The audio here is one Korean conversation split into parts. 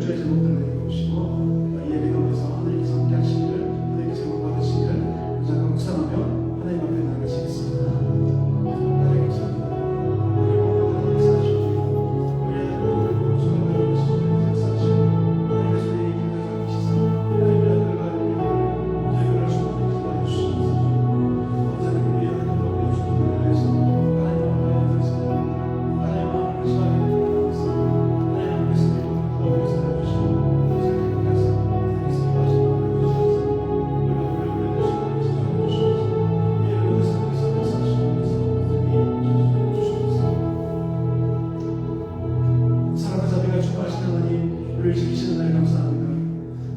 주의 제목을 내려오시고 예배 가운데서 하나님께서 함께 하시기를, 하나님께 제목 받으시기를 잠깐 묵상하며 하나님 앞에 나가시겠습니다. 하나님 감사합니다. 우리 모두를 역사하시고 우리 하나님을 주관하는 것을 역사하시고 하나님께서 우리의 길을 가르치사 하나님의 아들과 하나님의 예배를 주관하는 것을 주시옵소서. 언제나 우리 하나님 앞에 주님을 위해서 하나님 앞에 나가서 하나님 마음을 심하게 나가서 하나님 앞에서 너무 우리를 지키시는 날 감사합니다.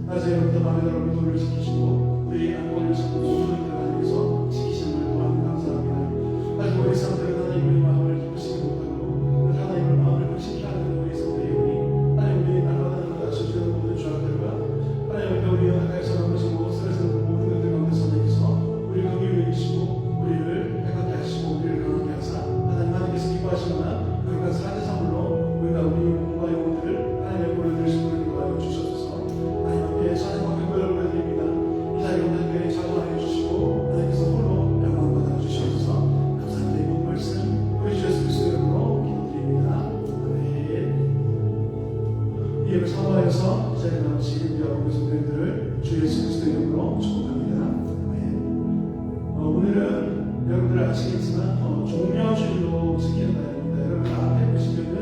낮에부터 밤에도 우리를 지키시고 우리 안보를 지키고 주님들 하나님께서 지키시는 날 또한 감사합니다. 아직 우리 사람들은 하나님의 마음을 기쁘시게 못하고 하나님의 마음을 확실히 하는 우리 성도의 영이 하나님 우리 날마다 저지르는 모든 죄악들과 하나님 우리 가까이서 넘어지고 쓰러지는 모든 것들 가운데서 하나님께서 우리를 긍휼히 여기시고 우리를 행하게 하시고 우리를 강하게 하사 하나님께서 기뻐하시거나 그러한 사대사물로 우리가 우리 몸과 영혼들을 하나님의 보여드리시고 주셔서 하나님 앞에 찬양과 경배를 올려드립니다. 이 자리에 오늘 교회 자원하여 주시고 하나님께서 홀로 영광 받아 주시옵소서. 감사합니다. 이 모든 말씀 우리 주 예수 그리스도의 이름으로 기도드립니다. 아멘. 이 예배 사모하여서 이 자리에 나오신 우리 여러분 성도님들을 주 예수 그리스도의 이름으로 축복합니다. 아멘. 오늘은 여러분들 아시겠지만 종려주일로 지키는 날입니다. 여러분 앞에 보시면은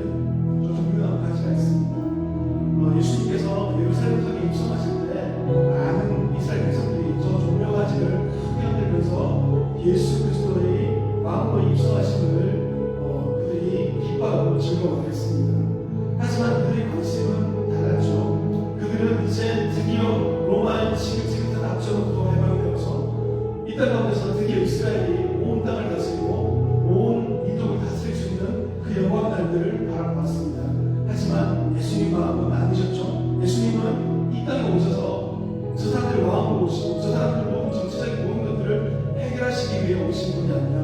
종려 가지가 있습니다. 예수님께서 예루살렘 성에 입성하실 때 많은 이스라엘 백성들이 저 종려가지를 크게 흔들면서 예수 그리스도의 왕으로 입성하심을 그들이 기뻐하고 즐거워했습니다. 하지만 그들의 관심은 달랐죠. 그들은 이제 드디어 로마의 지긋지긋한 압제로부터 해방이 되어서 이 땅 가운데서 드디어 이스라엘이 온 땅을 다스리고 온 민족을 다스릴 수 있는 그 영광 날들을 바라봤습니다. 하지만 예수님 마음은 아니셨죠. 예수님은 이 땅에 오셔서 저 사람들 왕으로 오시고 저 사람들 모든 정치적인 모든 것들을 해결하시기 위해 오신 분이 아니라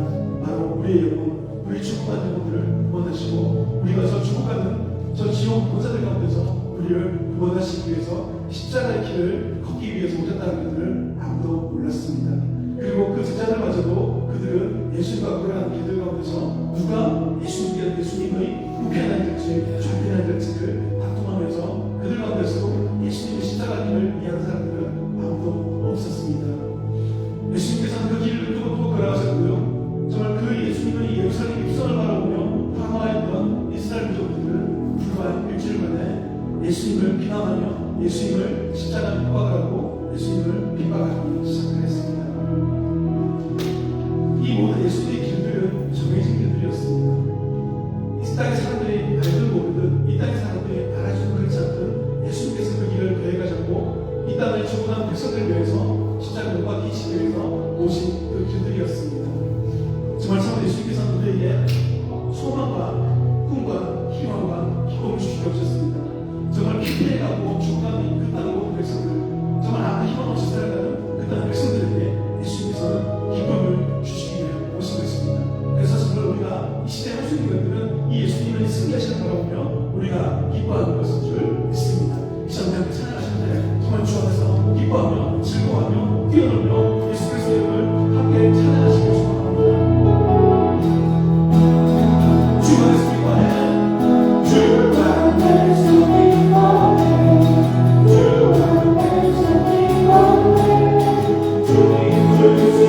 바로 우리의 영혼, 우리 죽어가는 영혼들을 구원하시고 우리가 저 죽어가는 저 지옥 보좌들 가운데서 우리를 구원하시기 위해서 십자가의 길을 걷기 위해서 오셨다는 것들을 아무도 몰랐습니다. 그리고 그 제자들마저도 그들은 예수님과 그러한 길들 가운데서 누가 예수님의 우편한 될지 좌편한 될지를 다툼하면서 그들 가운데서도 예수님의 십자가 길을 이해하는 사람들은 아무도 없었습니다. 예수님께서는 그 길을 두고 걸어가셨고요. 정말 그 예수님의 예루살렘 입성을 바라보며 방황했던 이스라엘 민족들은 불과 일주일 만에 예수님을 비난하며 예수님을 십자가 핍박하고 예수님을 핍박하기 시작했습니다. 이 모든 예수님의 길들은 정해진 길들이었습니다. 이 땅의 사람들이 알든 모르든 이 땅의 사람들이 알아주든 그렇지 않든 예수님께서 그 길을 계획하셨고 이 땅의 죽어난 백성들을 위해서 십자가 못 박히시기 위해서 오신 그 길들이었습니다. 정말 참 예수님께서 우리에게 소망과 꿈과 희망과 기쁨을 주시게 하셨습니다. 정말 피폐해가고 죽어가는 그 땅의 모든 백성들, 정말 아무 희망 없이 살아가는 그 땅의 백성들에게 예수님께서는 기쁨을 주시기 위해 오신 것입니다. 그래서 정말 우리가 이 시대에 할 수 있는 것들은 이 예수님의 승리하시는 바라보며 우리가 기뻐하는 것인 줄 믿습니다. 이 시간 함께 찬양하실 때 정말 주 안에서 기뻐하며 즐거워하며 뛰어놀며 예수 그리스도의 이름을 함께 찬양하시길 축원합니다. 주 안에서 기뻐해, 주 안에서 기뻐해, 주 안에서 기뻐해, 주님 주신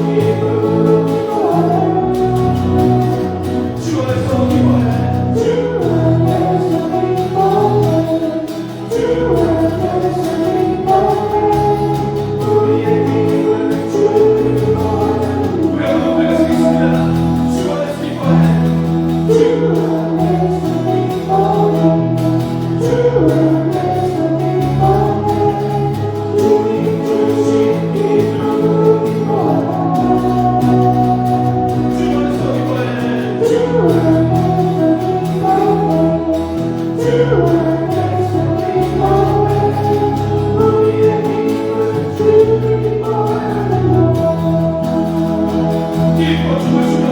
기쁨 주 안에서 기뻐해, 주 안에서 기뻐해, 주 안에서 기뻐해, 우리의 힘을 주는 거야. 우리가 너무나 쓰겠습니다. 주 안에서 기뻐해, 주 안에서 기뻐해, 주 안에서 기뻐해, 주님 주신 기쁨 거야. 주 안에서 기뻐해, 주 기뻐 주시면 기뻐 주시면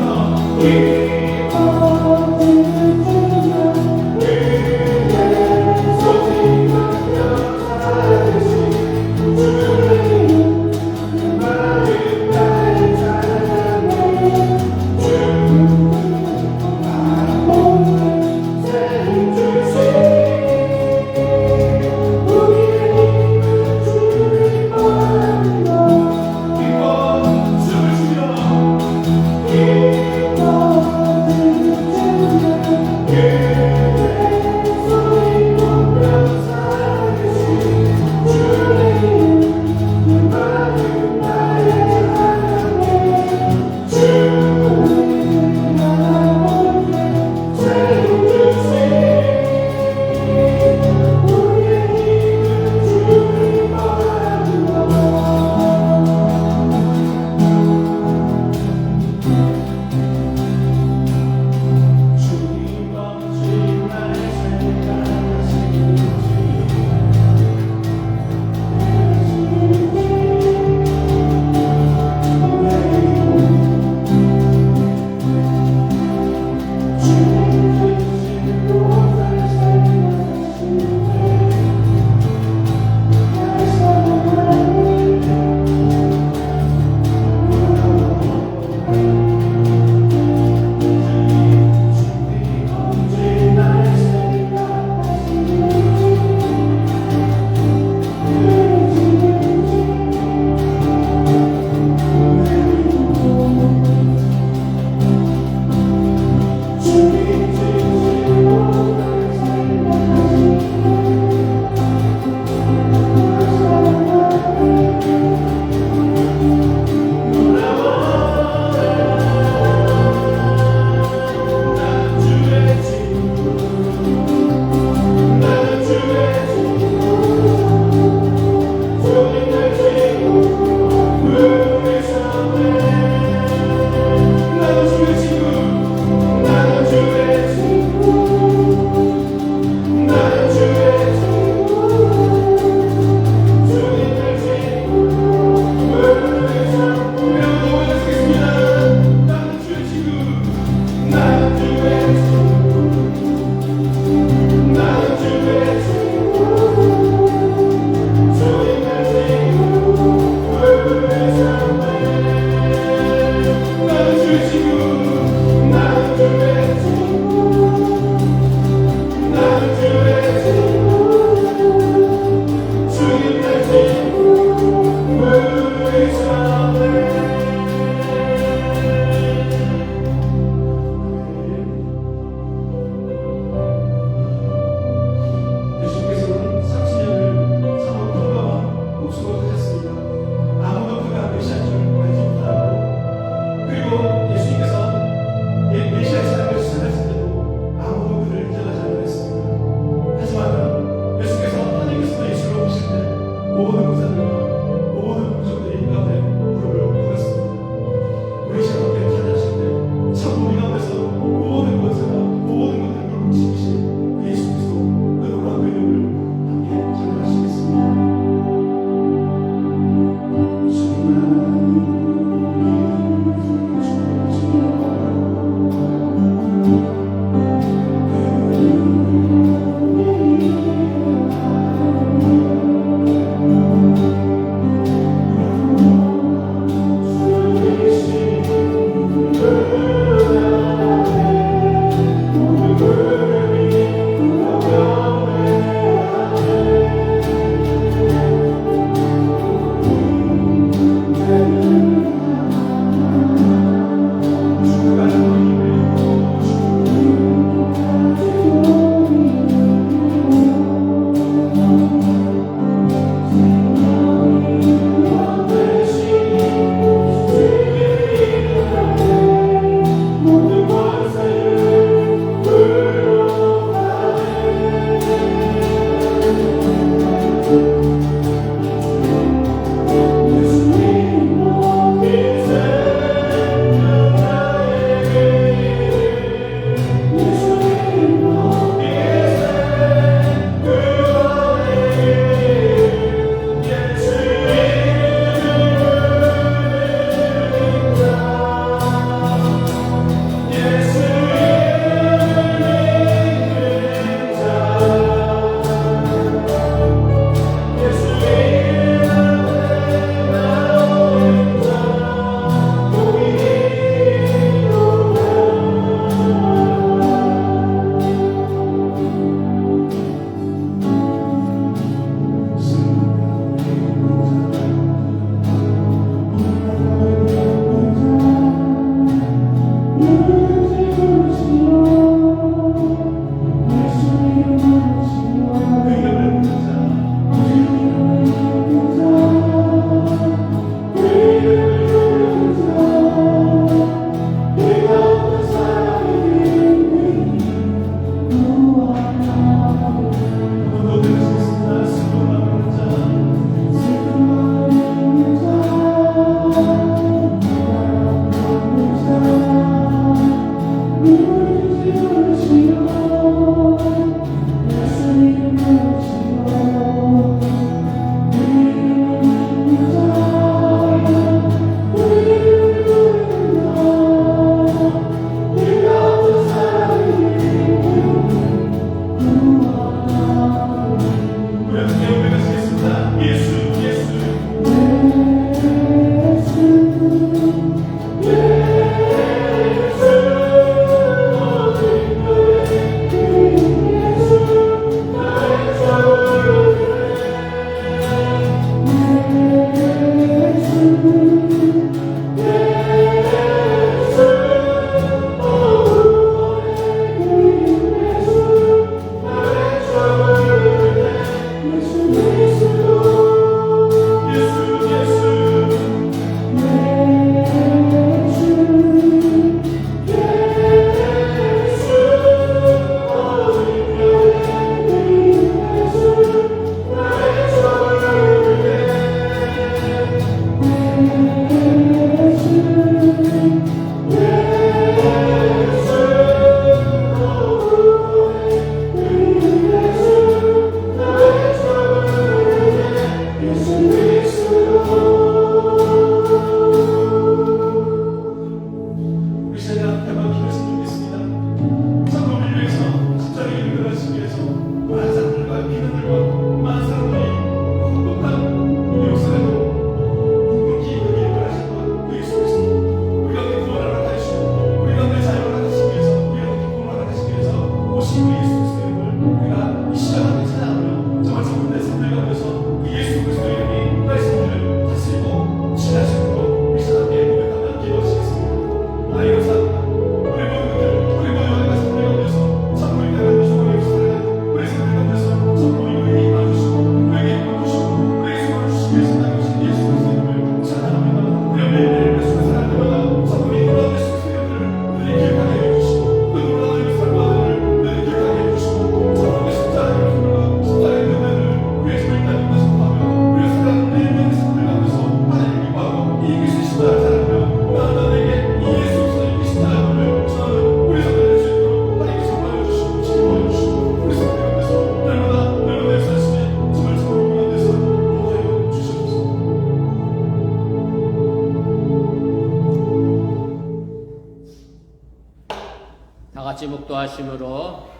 목도하심으로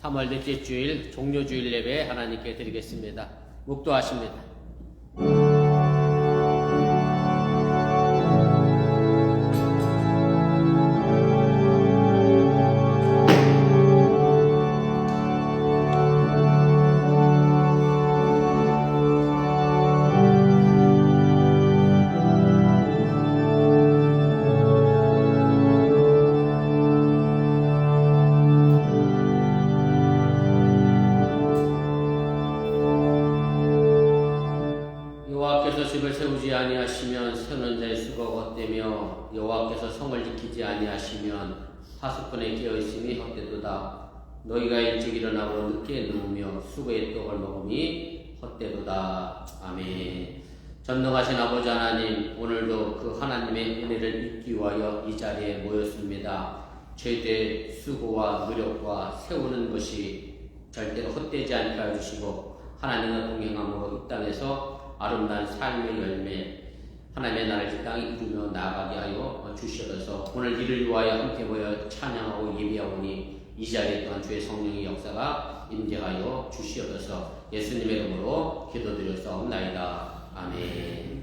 3월 넷째 주일 종료주일 예배 하나님께 드리겠습니다. 목도하십니다. 여호와께서 집을 세우지 아니하시면 세우는 자의 수가 헛되며 여호와께서 성을 지키지 아니하시면 파수꾼의 깨어있음이 헛되도다. 너희가 일찍 일어나고 늦게 누우며 수고의 떡을 먹음이 헛되도다. 아멘. 전능하신 아버지 하나님, 오늘도 그 하나님의 은혜를 잊기 위하여 이 자리에 모였습니다. 죄의 수고와 노력과 세우는 것이 절대로 헛되지 않게 해주시고 하나님과 동행함으로 이 땅에서 아름다운 삶의 열매, 하나님의 나라를 이 땅에 이루며 나아가게 하여 주시옵소서. 오늘 이를 위하여 함께 모여 찬양하고 예배하오니 이 자리에 또한 주의 성령의 역사가 임재하여 주시옵소서. 예수님의 이름으로 기도드렸사옵나이다. 아멘.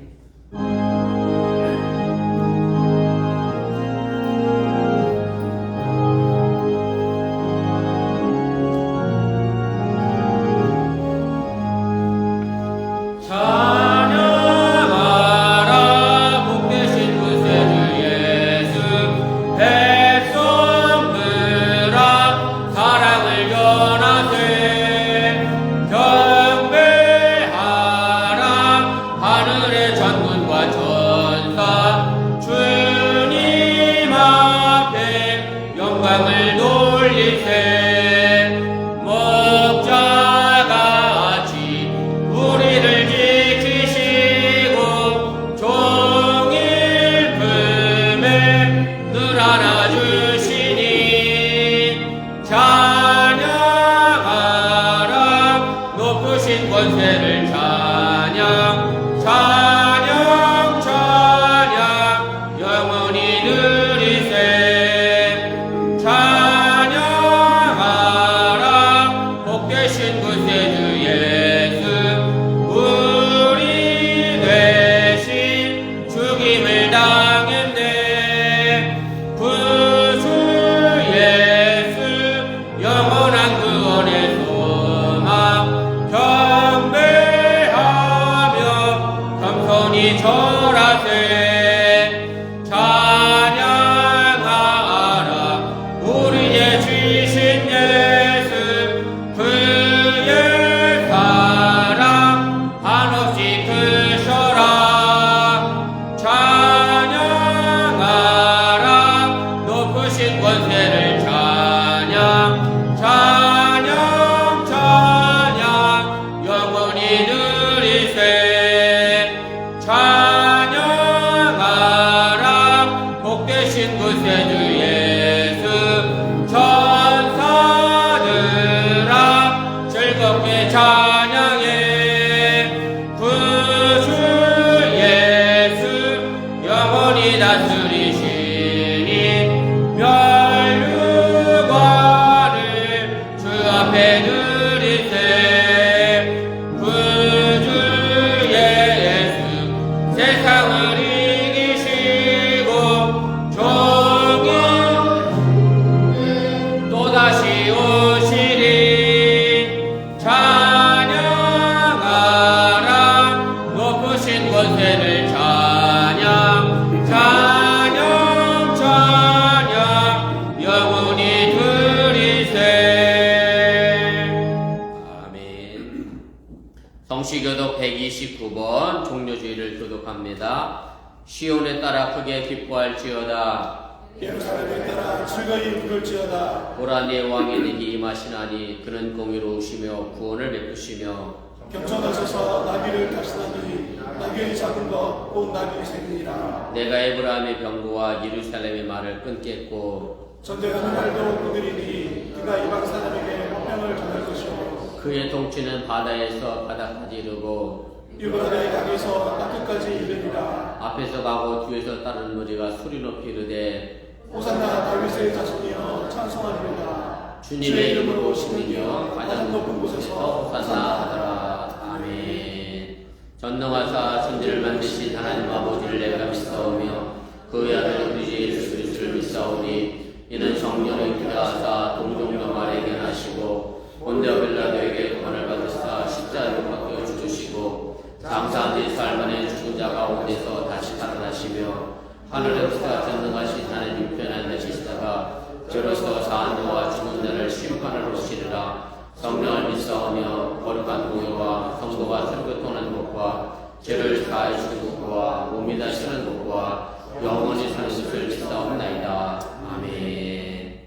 성시교독 129번 종료주의를 교독합니다. 시온에 따라 크게 기뻐할지어다. 예루살렘에 따라 즐거이 부를지어다. 보라 내 왕이 내게 임하시나니 그는 공의로우시며 구원을 베푸시며 경전하셔서 나귀를 타시나니 나귀의 작은 것 곧 나귀의 새니라. 내가 에브라임의 병거와 예루살렘의 말을 끊겠고 전쟁하는 날도 그들이니 그가 이방 사람에게 화평을 전할 것이요 그의 통치는 바다에서 바다까지 이르고 유브라데 강에서 땅끝까지 이르리라. 앞에서 가고 뒤에서 따르는 무리가 소리 높이 이르되 호산나 다윗의 자손이여 찬송하리로다. 주님의 이름으로 오시느니여 가장 높은 곳에서 호산나 하더라. 아멘. 전능하사 천지를 만드신 하나님 아버지를 내가 믿사오며 그 아들 우리 주 예수 그리스도를 믿사오니 이는 성령을 기다하사 동정명하에게 하시고 본디오 빌라도에게 고난을 받으사 십자가에 못 박혀 죽으시고 장사한 지 사흘 만에 죽은 자 가운데서 다시 살아나시며 하늘에서 전능하신 하나님 우편에 앉으시다가 저로서 사한 자와 죽은 자를 심판하러 오시리라. 성령을 믿사오며 거룩한 공회와 성도가 설교통하는 것과 죄를 사하여 주는 것과 몸이 다시는 것과 영원히 사는 것을 믿사옵나이다. 아멘.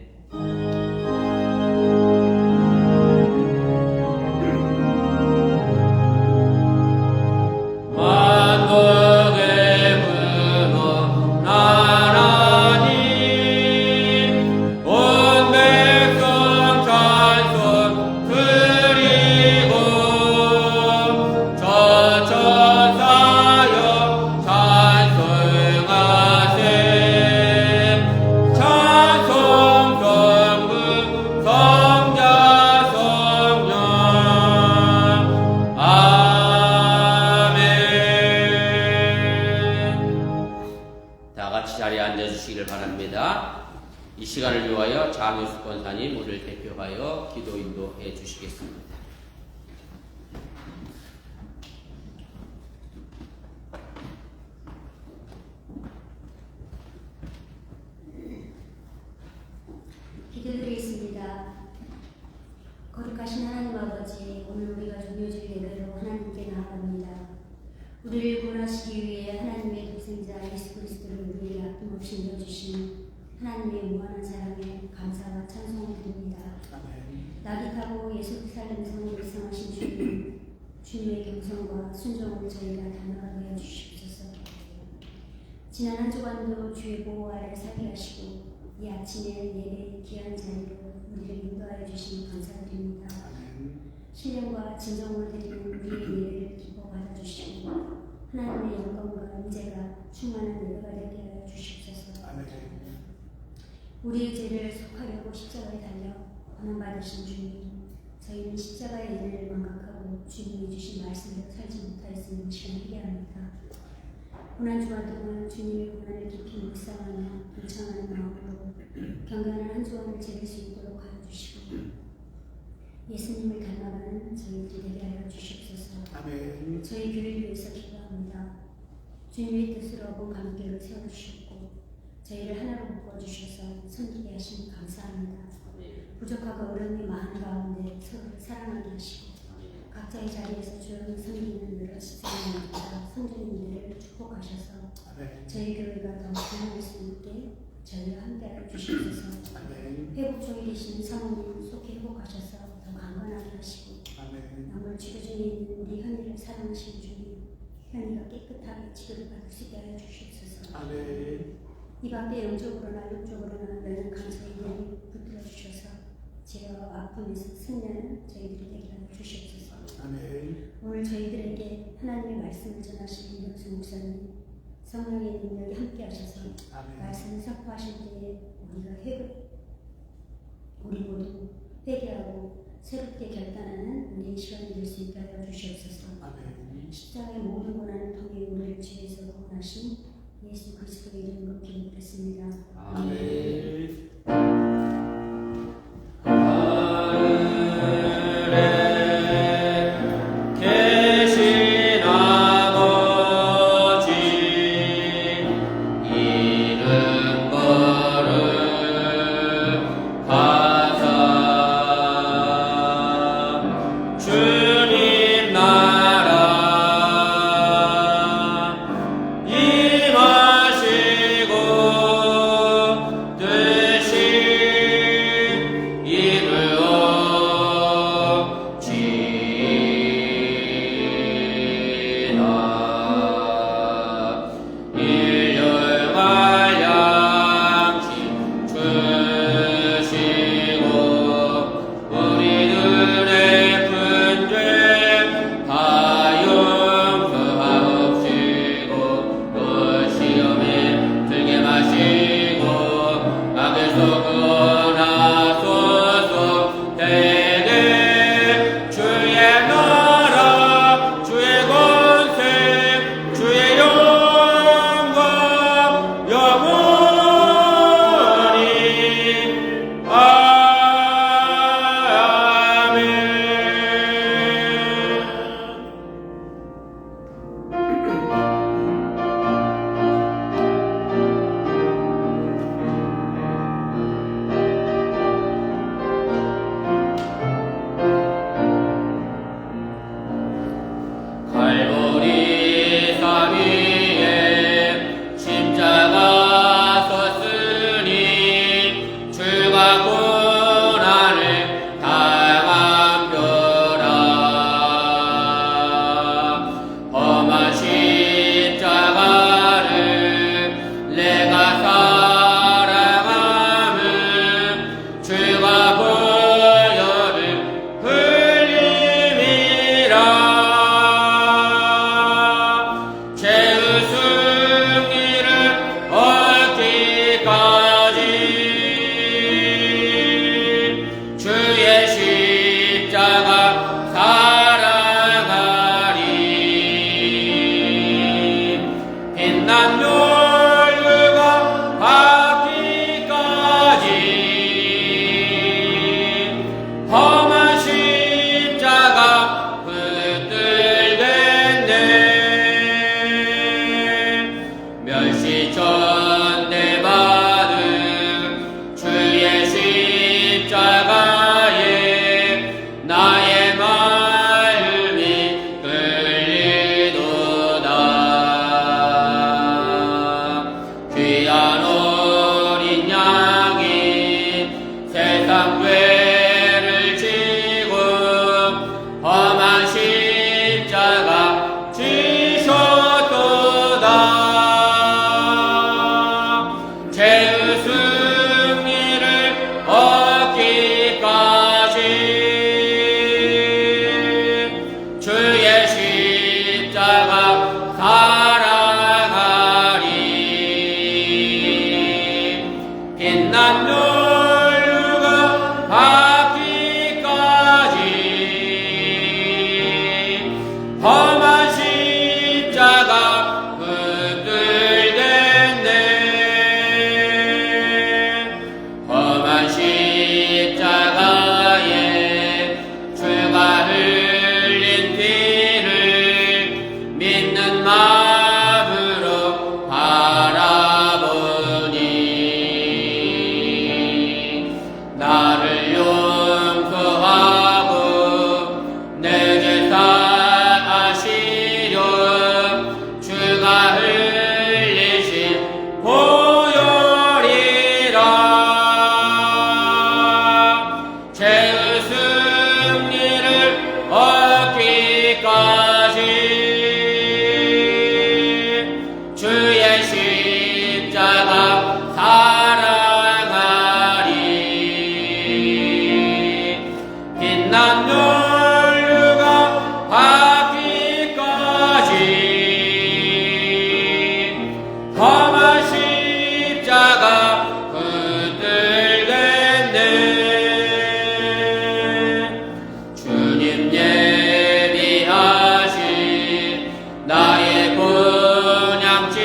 이 시간을 위하여 장효숙 권사님 우리를 대표하여 기도 인도해 주시겠습니다. 기도드리겠습니다. 거룩하신 하나님 아버지, 오늘 우리가 종료주일 예배로 하나님께 나아갑니다. 우리를 구원하시기 위해 하나님의 독생자 예수 그리스도를 우리에게 아낌없이 내어주신 하나님의 무한한 사랑에 감사와 찬송을 드립니다. 나귀타고 예루살렘 성을 일성하신 주님, 주님의 경성과 순종을 저희가 닮아가게 해주시옵소서. 지난 한 주간도 주의 보호 아래 살게 하시고 이 아침에 예배의 귀한 자리로 우리를 인도하여 주시니 감사드립니다. 신령과 진정을 드리는 우리의 예배를 기뻐 받아주시고 하나님의 영광과 은혜가 충만한 예배가 되게 하여 주시옵소서. 우리의 죄를 속하려고 십자가에 달려 고난받으신 주님, 저희는 십자가의 은혜를 망각하고 주님이 주신 말씀대로 살지 못하였으니 시간 회개합니다. 고난 주간 동안 주님의 고난을 깊이 묵상하며 동참하는 마음으로 경건한 한 주간을 지낼 수 있도록 하여 주시고 예수님을 닮아가는 저희들이 되게 하여 주시옵소서. 아멘. 저희 교회를 위해서 기도합니다. 주님의 뜻으로 어본 관계를 세워주셨고 저희를 하나로 묶어주셔서 섬기게 하시니 감사합니다. 부족하고 어려움이 많은 가운데 서로를 사랑하게 하시고 각자의 자리에서 조용히 섬기는 여러 시스템입니다. 성도님들을 축복하셔서 저희 교회가 더 강할 수 있게 저희와 함께하여 주시옵소서. 회복 중에 계신 사모님 속히 회복하셔서 더 강건하게 하시고 남을 치료 중에 있는 우리 현이를 사랑하시는 주님, 현이가 깨끗하게 치료를 받을 수 있게 하여 주시옵소서. 이 밖에 영적으로나 육적으로나 너는 감사의 영이 붙들어 주셔서 제가 아픔에서 승리하는 저희들이 되게 하여 주시옵소서. 오늘 저희들에게 하나님의 말씀을 전하시는 윤수 목사님, 성령의 능력이 함께 하셔서 말씀을 선포하실 때에 우리 모두 회개하고 새롭게 결단하는 우리의 시간이 될 수 있게 하여 주시옵소서. 십자가의 모든 고난을 통해 우리를 죄에서 구원하신 예수 그리스도의 이름으로 기도드렸습니다. 아멘. 임하시고 갈보리 산 위에 십자가 섰으니 주가 고난을 당한 뼈라. 험한 십자가를 내가 사랑함은 주가 보혈을 흘림이라. 죄의 승리를 얻기까지 주의 십자가 사랑하리. 빛난 율과 받기까지 험한 십자가 붙들겠네. 멸시전대받은 주의 십자가에 나의 마음이 끌리도다. 귀한 어린 양이 세상 죄를 지고 험한 십자가 지셨도다. 죄의 승리를 얻기까지 주의 십자가 사랑하리. 빛난 율과 받기까지 험한 십자가 붙들겠네. 험한 십자가에 주가 흘린 피를 믿는 마음으로 바라보니 나를 용서하고 내 죄 사하시려 주가 흘리신 보혈이라. 죄의 승리를 얻기까지 주의 십자가 사랑하리. 빛난 율과 받기까지 험한 십자가 붙들겠네. 주님 예비하신 나의 분향집에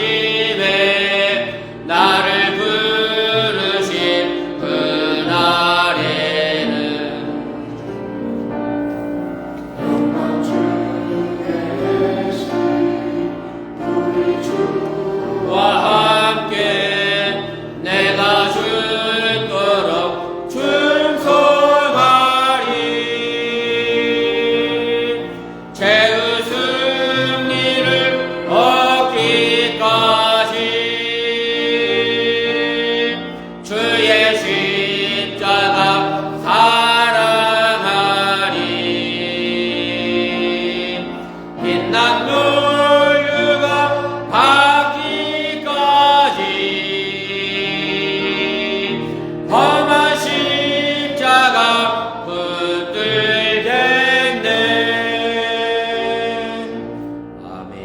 나를 부르신 그날에는 영광 주에 계신 우리 주와 함께 내가 죽도록 충성하리. 죄의 승리를 얻기까지 주의 십자가 사랑하리. 빛난 율과 받기까지 험한 십자가 붙들겠네. 아멘.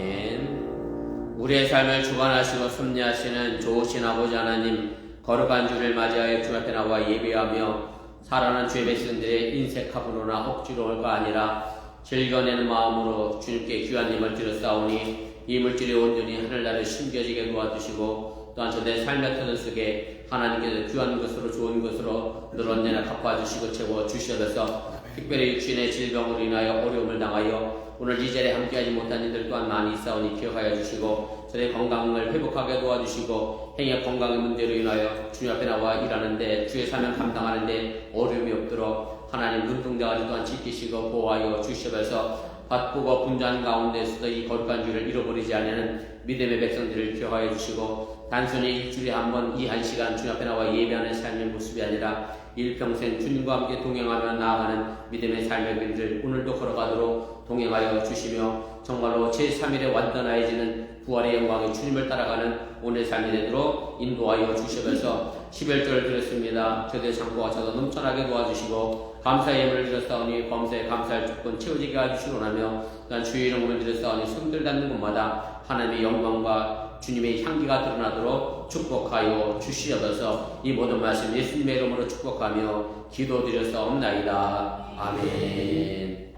우리의 삶을 주관하시고 섭리하시는 좋으신 아버지 하나님, 거룩한 주를 맞이하여 주 앞에 나와 예배하며 살아난 주의 백성들의 인색함으로나 억지로가 아니라 즐겨내는 마음으로 주님께 귀한 이 물질을 쌓으니 이 물질이 온전히 하늘나라를 심겨지게 도와주시고 또한 저들의 삶의 터전 속에 하나님께서 귀한 것으로 좋은 것으로 늘 언제나 갚아주시고 채워주시옵소서. 특별히 육신의 질병으로 인하여 어려움을 당하여 오늘 이 자리에 함께하지 못한 이들 또한 많이 있사오니 기억하여 주시고 저의 건강을 회복하게 도와주시고 행여 건강의 문제로 인하여 주님 앞에 나와 일하는데 주의 사명 감당하는데 어려움이 없도록 하나님 눈동자까지 또한 지키시고 보호하여 주시옵소서. 바쁘고 분주한 가운데서도 이 거룩한 주를 잃어버리지 않는 믿음의 백성들을 기억하여 주시고 단순히 일주일에 한 번 이 한 시간 주님 앞에 나와 예배하는 삶의 모습이 아니라 일평생 주님과 함께 동행하며 나아가는 믿음의 삶의 길을 오늘도 걸어가도록 동행하여 주시며 정말로 제3일에 완전해지는 부활의 영광의 주님을 따라가는 오늘 삶이 되도록 인도하여 주시면서 11절을 드렸습니다. 저들의 창고가 저도 넘쳐나게 도와주시고 감사의 예물을 드렸사오니 범사에 감사할 조건 채워지게 해주시오라며 또한 주의 이름으로 드렸사오니 손들 닿는 곳마다 하나님의 영광과 주님의 향기가 드러나도록 축복하여 주시옵소서. 이 모든 말씀 예수님의 이름으로 축복하며 기도드렸사옵나이다. 아멘.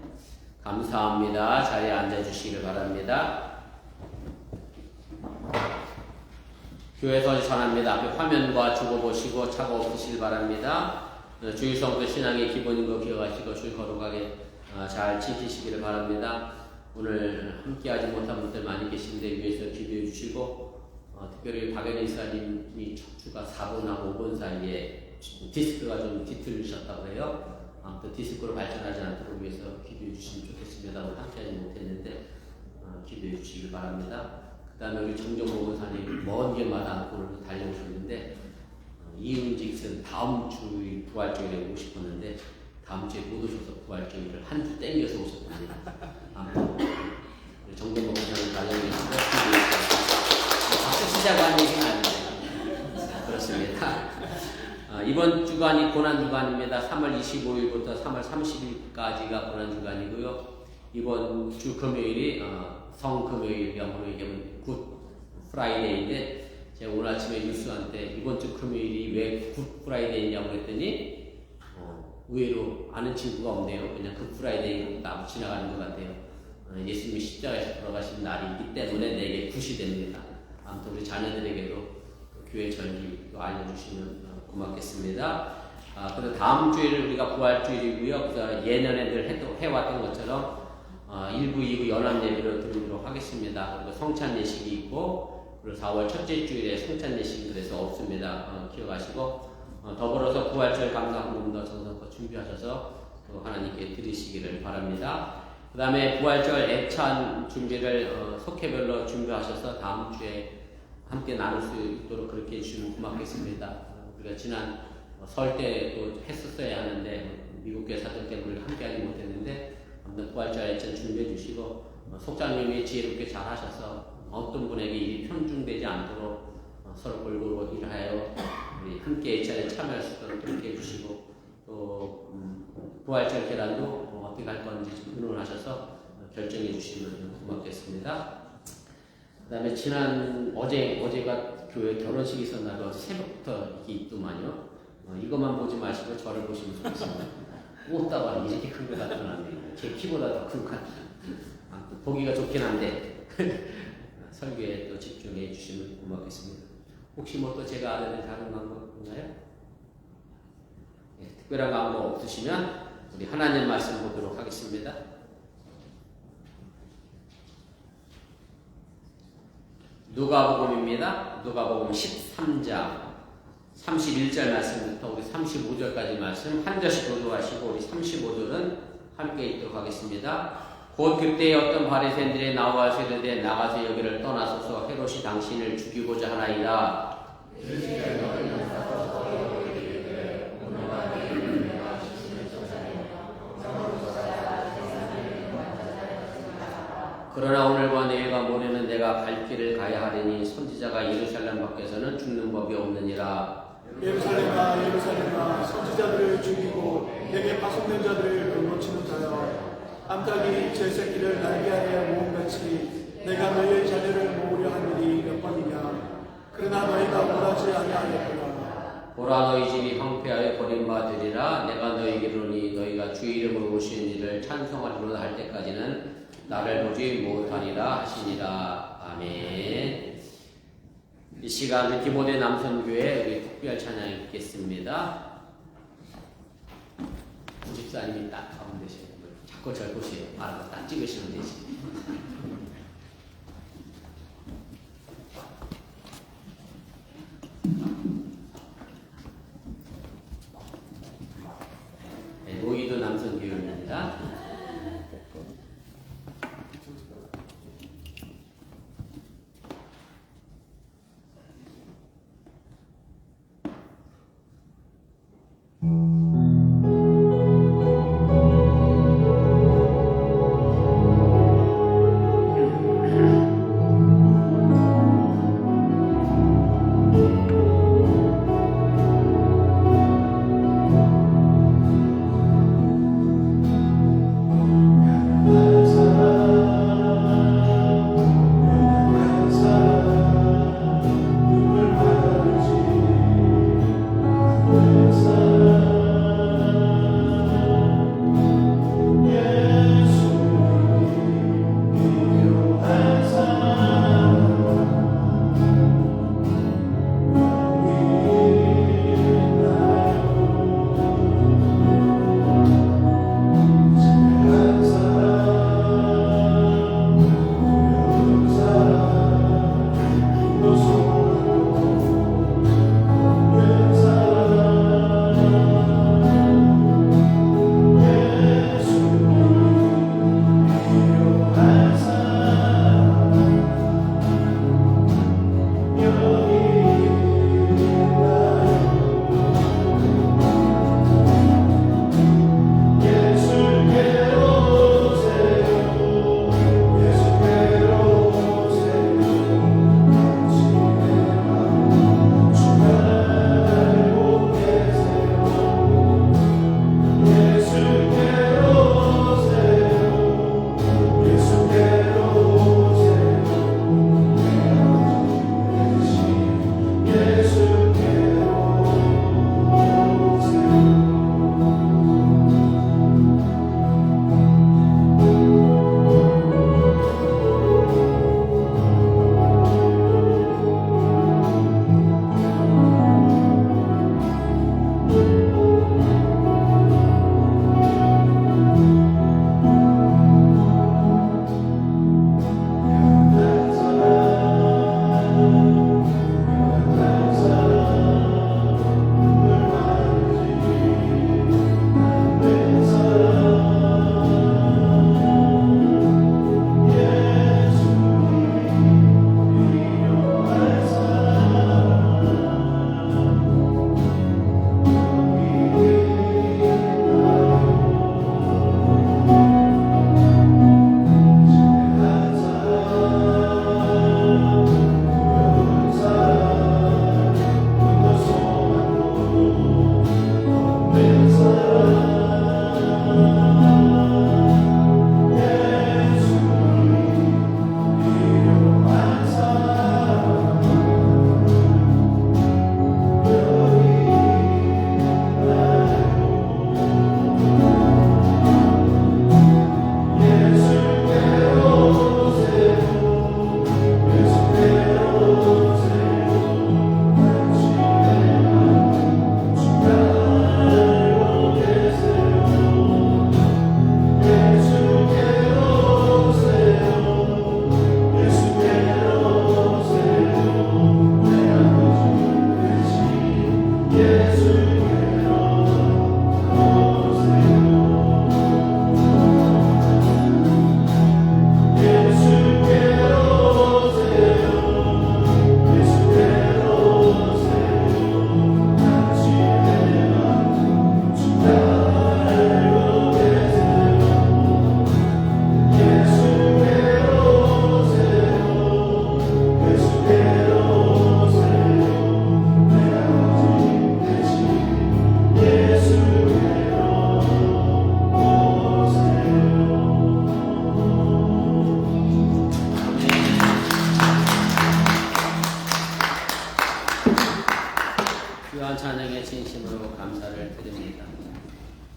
감사합니다. 자리에 앉아주시길 바랍니다. 교회 서지 전합니다. 앞에 화면과 적어보시고 차고 없으시길 바랍니다. 주일 성도 신앙의 기본인 거 기억하시고 줄 거룩하게 잘 지키시기를 바랍니다. 오늘 함께하지 못한 분들 많이 계신데 위해서 기도해 주시고 특별히 박연희 이사님이 척추가 4분하고 5분 사이에 디스크가 좀 뒤틀리셨다고 해요. 아무튼 디스크로 발전하지 않도록 위해서 기도해 주시면 좋겠습니다. 오늘 함께하지 못했는데 기도해 주시길 바랍니다. 그 다음에 우리 정정모 원사님 먼 길마다 오늘 달려오셨는데 이은직선 다음 주일 부활주일에 오고 싶었는데 다음 주에 못 오셔서 부활주일을 한 주 땡겨서 오셨답니다. 정정모 원사님 달려오시고 박수 치자고 한 얘기는 아닌데 그렇습니다. 이번 주간이 고난주간입니다. 3월 25일부터 3월 30일까지가 고난주간이고요. 이번 주 금요일이 성금요일, 영어로 얘기하면 굿 프라이데이인데 제가 오늘 아침에 뉴스한테 이번 주 금요일이 왜 굿 프라이데이냐고 했더니 의외로 아는 친구가 없네요. 그냥 굿 프라이데이 나고 지나가는 것 같아요. 예수님이 십자가에서 돌아가신 날이기 때문에 내게 굿이 됩니다. 아무튼 우리 자녀들에게도 교회 전기도 알려주시면 고맙겠습니다. 그래서 다음 주일 우리가 부활주일이고요. 그래서 예년에 늘 해왔던 것처럼 1부, 2부 연합 예배를 드리도록 하겠습니다. 그리고 성찬 예식이 있고 그리고 4월 첫째 주일에 성찬 예식이 그래서 없습니다. 기억하시고 더불어서 부활절 감사 헌금도 정성껏 준비하셔서 또 하나님께 드리시기를 바랍니다. 그 다음에 부활절 애찬 준비를 속회별로 준비하셔서 다음 주에 함께 나눌 수 있도록 그렇게 해주시면 고맙겠습니다. 우리가 지난 설 때도 했었어야 하는데 미국 교사들 때문에 함께하지 못했는데 아무튼 부활절 애찬 준비해 주시고 속장님이 지혜롭게 잘 하셔서 어떤 분에게 일이 편중되지 않도록 서로 골고루 일하여 우리 함께 애찬에 참여할 수 있도록 그렇게 해주시고 또 부활절 계란도 어떻게 할 건지 좀 의논하셔서 결정해 주시면 고맙겠습니다. 그 다음에 어제가 교회 결혼식이 있었나요? 새벽부터 이게 있더만요. 이것만 보지 마시고 저를 보시면 좋겠습니다. 꽃다발이 이렇게 큰 거 나타나네. 제 키보다 더 큰 것 같아요. 보기가 좋긴 한데 설교에 또 집중해 주시면 고맙겠습니다. 혹시 뭐 또 제가 알아야 될 다른 방법 있나요? 네, 특별한 방법 없으시면 우리 하나님 말씀 보도록 하겠습니다. 누가복음입니다. 누가복음 13장 31절 말씀부터 우리 35절까지 말씀 한 절씩 교도하시고 우리 35절은 함께 읽도록 하겠습니다. 곧 그때 어떤 바리새인들이 나와서 이르되 나가서 여기를 떠나소서 헤롯이 당신을 죽이고자 하나이다. 그러나 오늘과 내일과 모레는 내가 갈 길을 가야 하리니 선지자가 예루살렘 밖에서는 죽는 법이 없느니라. 예루살렘아 예루살렘아 선지자들을 죽이고 내게 파송된 자들을 돌보치는 자여 암탉이 제 새끼를 날개 아래 모음같이 내가 너희의 자녀를 모으려 한 일이 몇 번이냐. 그러나 너희가 원하지 아니하였구나. 보라 너희 집이 황폐하여 버림받으리라. 내가 너희에게 이르노니 너희가 주의 이름으로 오시는 일을 찬송하리로다 할 때까지는 나를 보지 못하리라 하시니라. 아멘. 이 시간 디모데 남선교회 우리 특별 찬양 읽겠습니다. 집사님이 딱 가운데 계시고 자꾸 절 보세요. 알아서 딱 찍으시면 되지. 네, 노이도 남선교회입니다.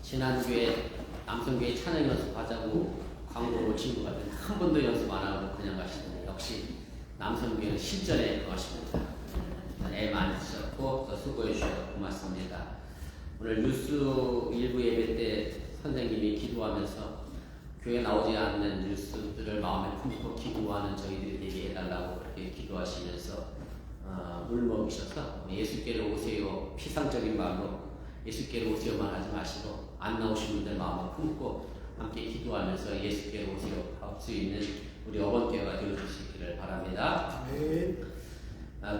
지난주에 남성교회 찬양 연습하자고 광고로 친구가 한 번도 연습 안 하고 그냥 가시더니 역시 남성교회는 실전에 그것입니다. 애 많이 쓰셨고 또 수고해 주셔서 고맙습니다. 오늘 뉴스 일부 예배 때 선생님이 기도하면서 교회 나오지 않는 뉴스들을 마음에 품고 기도하는 저희들이 되게 해달라고 그렇게 기도하시면서 울먹이셔서 예수께로 오세요, 피상적인 말로 예수께로 오세요만 하지 마시고 안 나오신 분들 마음에 품고 함께 기도하면서 예수께로 오세요 할 수 있는 우리 어번교회가 되어주시기를 바랍니다.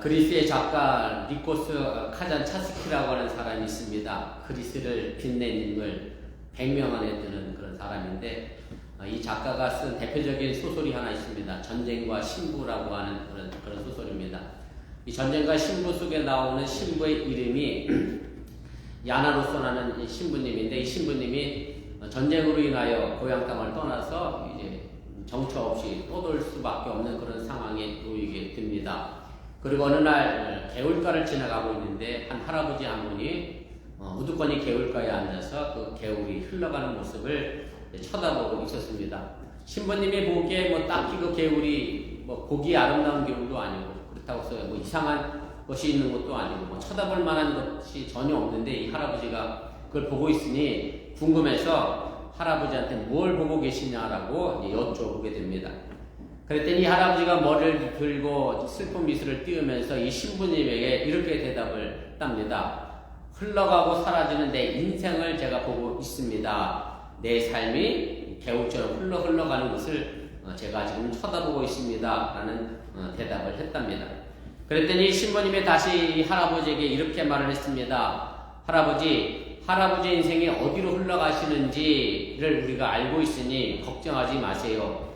그리스의 작가 니코스 카잔차스키라고 하는 사람이 있습니다. 그리스를 빛낸 인물 100명 안에 드는 그런 사람인데 이 작가가 쓴 대표적인 소설이 하나 있습니다. 전쟁과 신부라고 하는 그런 소설입니다. 이 전쟁과 신부 속에 나오는 신부의 이름이 야나로소라는 신부님인데 이 신부님이 전쟁으로 인하여 고향 땅을 떠나서 이제 정처 없이 떠돌 수밖에 없는 그런 상황에 놓이게 됩니다. 그리고 어느 날 개울가를 지나가고 있는데 한 할아버지 한 분이 우두커니 개울가에 앉아서 그 개울이 흘러가는 모습을 쳐다보고 있었습니다. 신부님이 보기에 뭐 딱히 그 개울이 뭐 보기 아름다운 개울도 아니고 그렇다고 해서 뭐 이상한 것이 있는 것도 아니고 뭐 쳐다볼 만한 것이 전혀 없는데 이 할아버지가 그걸 보고 있으니 궁금해서 할아버지한테 뭘 보고 계시냐라고 여쭤보게 됩니다. 그랬더니 이 할아버지가 머리를 들고 슬픈 미소를 띄우면서 이 신부님에게 이렇게 대답을 합니다. 흘러가고 사라지는 내 인생을 제가 보고 있습니다. 내 삶이 개울처럼 흘러가는 것을 제가 지금 쳐다보고 있습니다. 라는 대답을 했답니다. 그랬더니 신부님이 다시 이 할아버지에게 이렇게 말을 했습니다. 할아버지 인생이 어디로 흘러가시는지를 우리가 알고 있으니 걱정하지 마세요.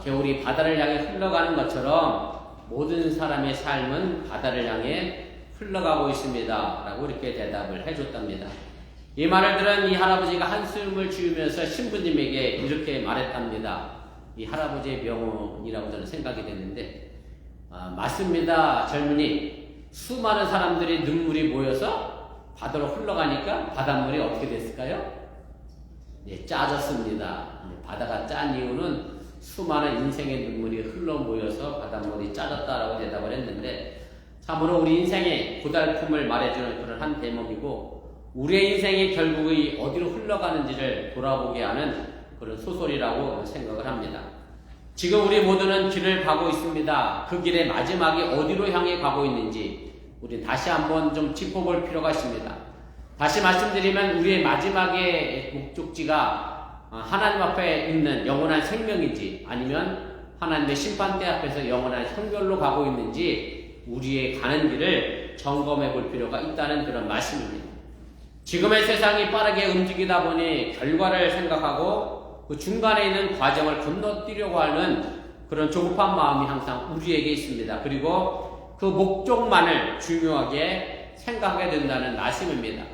개울이 바다를 향해 흘러가는 것처럼 모든 사람의 삶은 바다를 향해 흘러가고 있습니다. 라고 이렇게 대답을 해줬답니다. 이 말을 들은 이 할아버지가 한숨을 쉬면서 신부님에게 이렇게 말했답니다. 이 할아버지의 명언이라고 저는 생각이 됐는데 맞습니다. 젊은이, 수많은 사람들이 눈물이 모여서 바다로 흘러가니까 바닷물이 어떻게 됐을까요? 짜졌습니다. 바다가 짠 이유는 수많은 인생의 눈물이 흘러 모여서 바닷물이 짜졌다라고 대답을 했는데 참으로 우리 인생의 고달픔을 말해주는 그런 한 대목이고 우리의 인생이 결국이 어디로 흘러가는지를 돌아보게 하는 그런 소설이라고 생각을 합니다. 지금 우리 모두는 길을 가고 있습니다. 그 길의 마지막이 어디로 향해 가고 있는지 우리 다시 한번 좀 짚어볼 필요가 있습니다. 다시 말씀드리면 우리의 마지막의 목적지가 하나님 앞에 있는 영원한 생명인지 아니면 하나님의 심판대 앞에서 영원한 형벌로 가고 있는지 우리의 가는 길을 점검해 볼 필요가 있다는 그런 말씀입니다. 지금의 세상이 빠르게 움직이다 보니 결과를 생각하고 그 중간에 있는 과정을 건너뛰려고 하는 그런 조급한 마음이 항상 우리에게 있습니다. 그리고 그 목적만을 중요하게 생각하게 된다는 말씀입니다.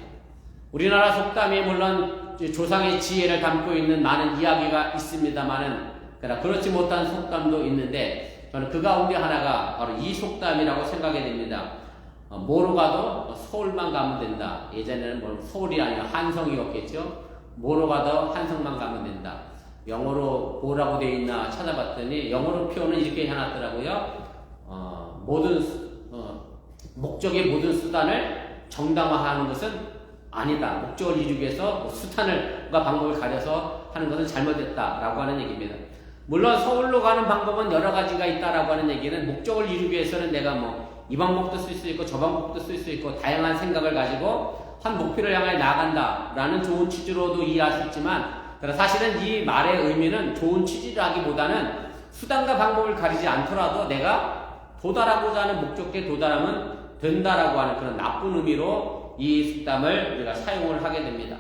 우리나라 속담이 물론 조상의 지혜를 담고 있는 많은 이야기가 있습니다만은 그러나 그렇지 못한 속담도 있는데 저는 그 가운데 하나가 바로 이 속담이라고 생각이 됩니다. 뭐로 가도 서울만 가면 된다. 예전에는 뭐 서울이 아니라 한성이었겠죠. 뭐로 가도 한성만 가면 된다. 영어로 뭐라고 되어 있나 찾아봤더니 영어로 표현은 이렇게 해놨더라고요. 목적의 모든 수단을 정당화하는 것은 아니다. 목적을 이루기 위해서 수단과 방법을 가려서 하는 것은 잘못됐다라고 하는 얘기입니다. 물론 서울로 가는 방법은 여러 가지가 있다라고 하는 얘기는 목적을 이루기 위해서는 내가 뭐 이 방법도 쓸 수 있고 저 방법도 쓸 수 있고 다양한 생각을 가지고 한 목표를 향해 나간다라는 좋은 취지로도 이해할 수 있지만 그러나 사실은 이 말의 의미는 좋은 취지라기보다는 수단과 방법을 가리지 않더라도 내가 도달하고자 하는 목적에 도달하면 된다라고 하는 그런 나쁜 의미로 이 속담을 우리가 사용을 하게 됩니다.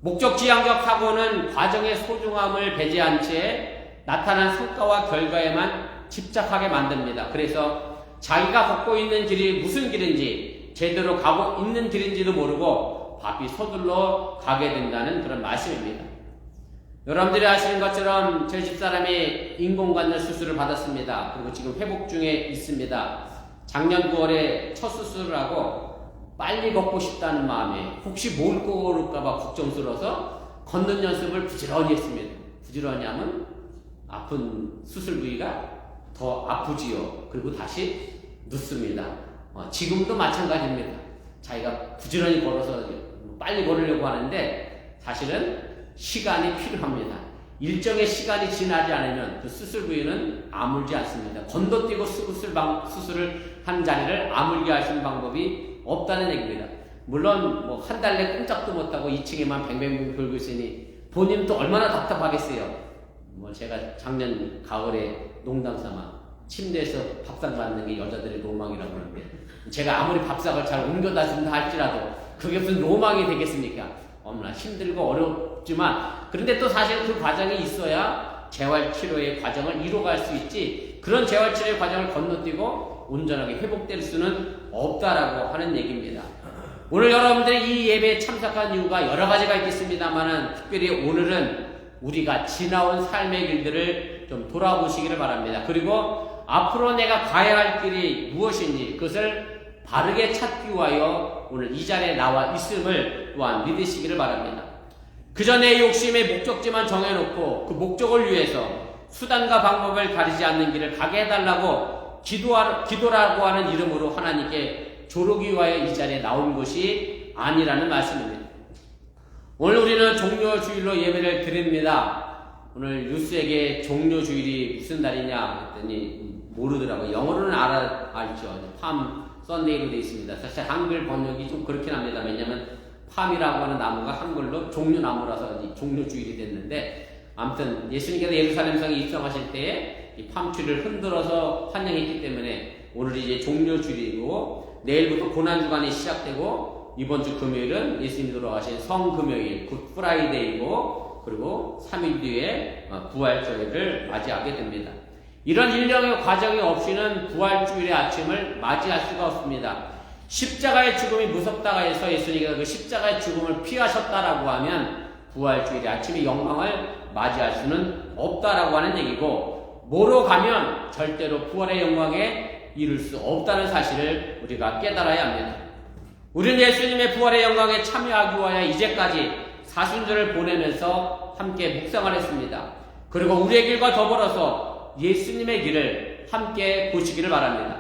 목적지향적 사고는 과정의 소중함을 배제한 채 나타난 성과와 결과에만 집착하게 만듭니다. 그래서 자기가 걷고 있는 길이 무슨 길인지 제대로 가고 있는 길인지도 모르고 바삐 서둘러 가게 된다는 그런 말씀입니다. 여러분들이 아시는 것처럼 제 집사람이 인공관절 수술을 받았습니다. 그리고 지금 회복 중에 있습니다. 작년 9월에 첫 수술을 하고 빨리 걷고 싶다는 마음에 혹시 못 걸을까봐 걱정스러워서 걷는 연습을 부지런히 했습니다. 부지런히 하면 아픈 수술 부위가 더 아프지요. 그리고 다시 눕습니다. 지금도 마찬가지입니다. 자기가 부지런히 걸어서 빨리 걸으려고 하는데 사실은 시간이 필요합니다. 일정의 시간이 지나지 않으면 그 수술 부위는 아물지 않습니다. 건너뛰고 수술을 한 자리를 아물게 하시는 방법이 없다는 얘기입니다. 물론 뭐 한 달 내 꼼짝도 못하고 2층에만 뱅뱅뱅 돌고 있으니 본인도 얼마나 답답하겠어요. 뭐 제가 작년 가을에 농담삼아 침대에서 밥상 받는 게 여자들의 로망이라고 하는데 제가 아무리 밥상을 잘 옮겨다 준다 할지라도 그게 무슨 로망이 되겠습니까? 너무나 힘들고 어렵지만 그런데 또 사실 그 과정이 있어야 재활치료의 과정을 이뤄갈 수 있지 그런 재활치료의 과정을 건너뛰고 온전하게 회복될 수는 없다라고 하는 얘기입니다. 오늘 여러분들이 이 예배에 참석한 이유가 여러 가지가 있겠습니다만 특별히 오늘은 우리가 지나온 삶의 길들을 좀 돌아보시기를 바랍니다. 그리고 앞으로 내가 가야 할 길이 무엇인지 그것을 바르게 찾기 위하여 오늘 이 자리에 나와 있음을 또한 믿으시기를 바랍니다. 그저 내 욕심의 목적지만 정해놓고 그 목적을 위해서 수단과 방법을 가리지 않는 길을 가게 해달라고 기도라고 하는 이름으로 하나님께 조르기 위하여 이 자리에 나온 것이 아니라는 말씀입니다. 오늘 우리는 종료주일로 예배를 드립니다. 오늘 뉴스에게 종료주일이 무슨 날이냐 했더니 모르더라고요. 영어로는 알죠. 팜 썬데이로 되어 있습니다. 사실 한글 번역이 좀 그렇긴 합니다. 왜냐하면 팜이라고 하는 나무가 한글로 종류나무라서 종료주일이 됐는데 아무튼 예수님께서 예루살렘 성에 입성하실 때에 이 팜추를 흔들어서 환영했기 때문에 오늘이 이제 종료주일이고 내일부터 고난주간이 시작되고 이번 주 금요일은 예수님이 돌아가신 성금요일 굿 프라이데이고 그리고 3일 뒤에 부활절을 맞이하게 됩니다. 이런 일련의 과정이 없이는 부활주일의 아침을 맞이할 수가 없습니다. 십자가의 죽음이 무섭다가 해서 예수님께서 그 십자가의 죽음을 피하셨다라고 하면 부활주일의 아침의 영광을 맞이할 수는 없다라고 하는 얘기고 뭐로 가면 절대로 부활의 영광에 이룰 수 없다는 사실을 우리가 깨달아야 합니다. 우리는 예수님의 부활의 영광에 참여하기 위하여 이제까지 사순절을 보내면서 함께 묵상을 했습니다. 그리고 우리의 길과 더불어서 예수님의 길을 함께 보시기를 바랍니다.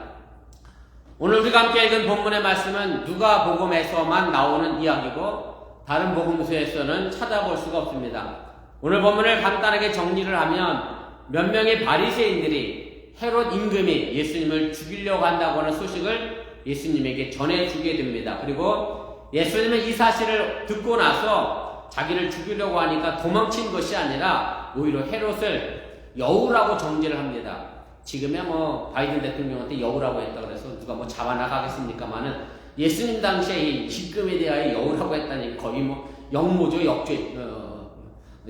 오늘 우리가 함께 읽은 본문의 말씀은 누가복음에서만 나오는 이야기고 다른 복음서에서는 찾아볼 수가 없습니다. 오늘 본문을 간단하게 정리를 하면 몇 명의 바리새인들이 헤롯 임금이 예수님을 죽이려고 한다고 하는 소식을 예수님에게 전해주게 됩니다. 그리고 예수님은 이 사실을 듣고 나서 자기를 죽이려고 하니까 도망친 것이 아니라 오히려 헤롯을 여우라고 정죄를 합니다. 지금야 뭐 바이든 대통령한테 여우라고 했다 그래서 누가 뭐 잡아나가겠습니까만은 예수님 당시에 이 기금에 대하여 여우라고 했다니 거의 뭐 역모죠,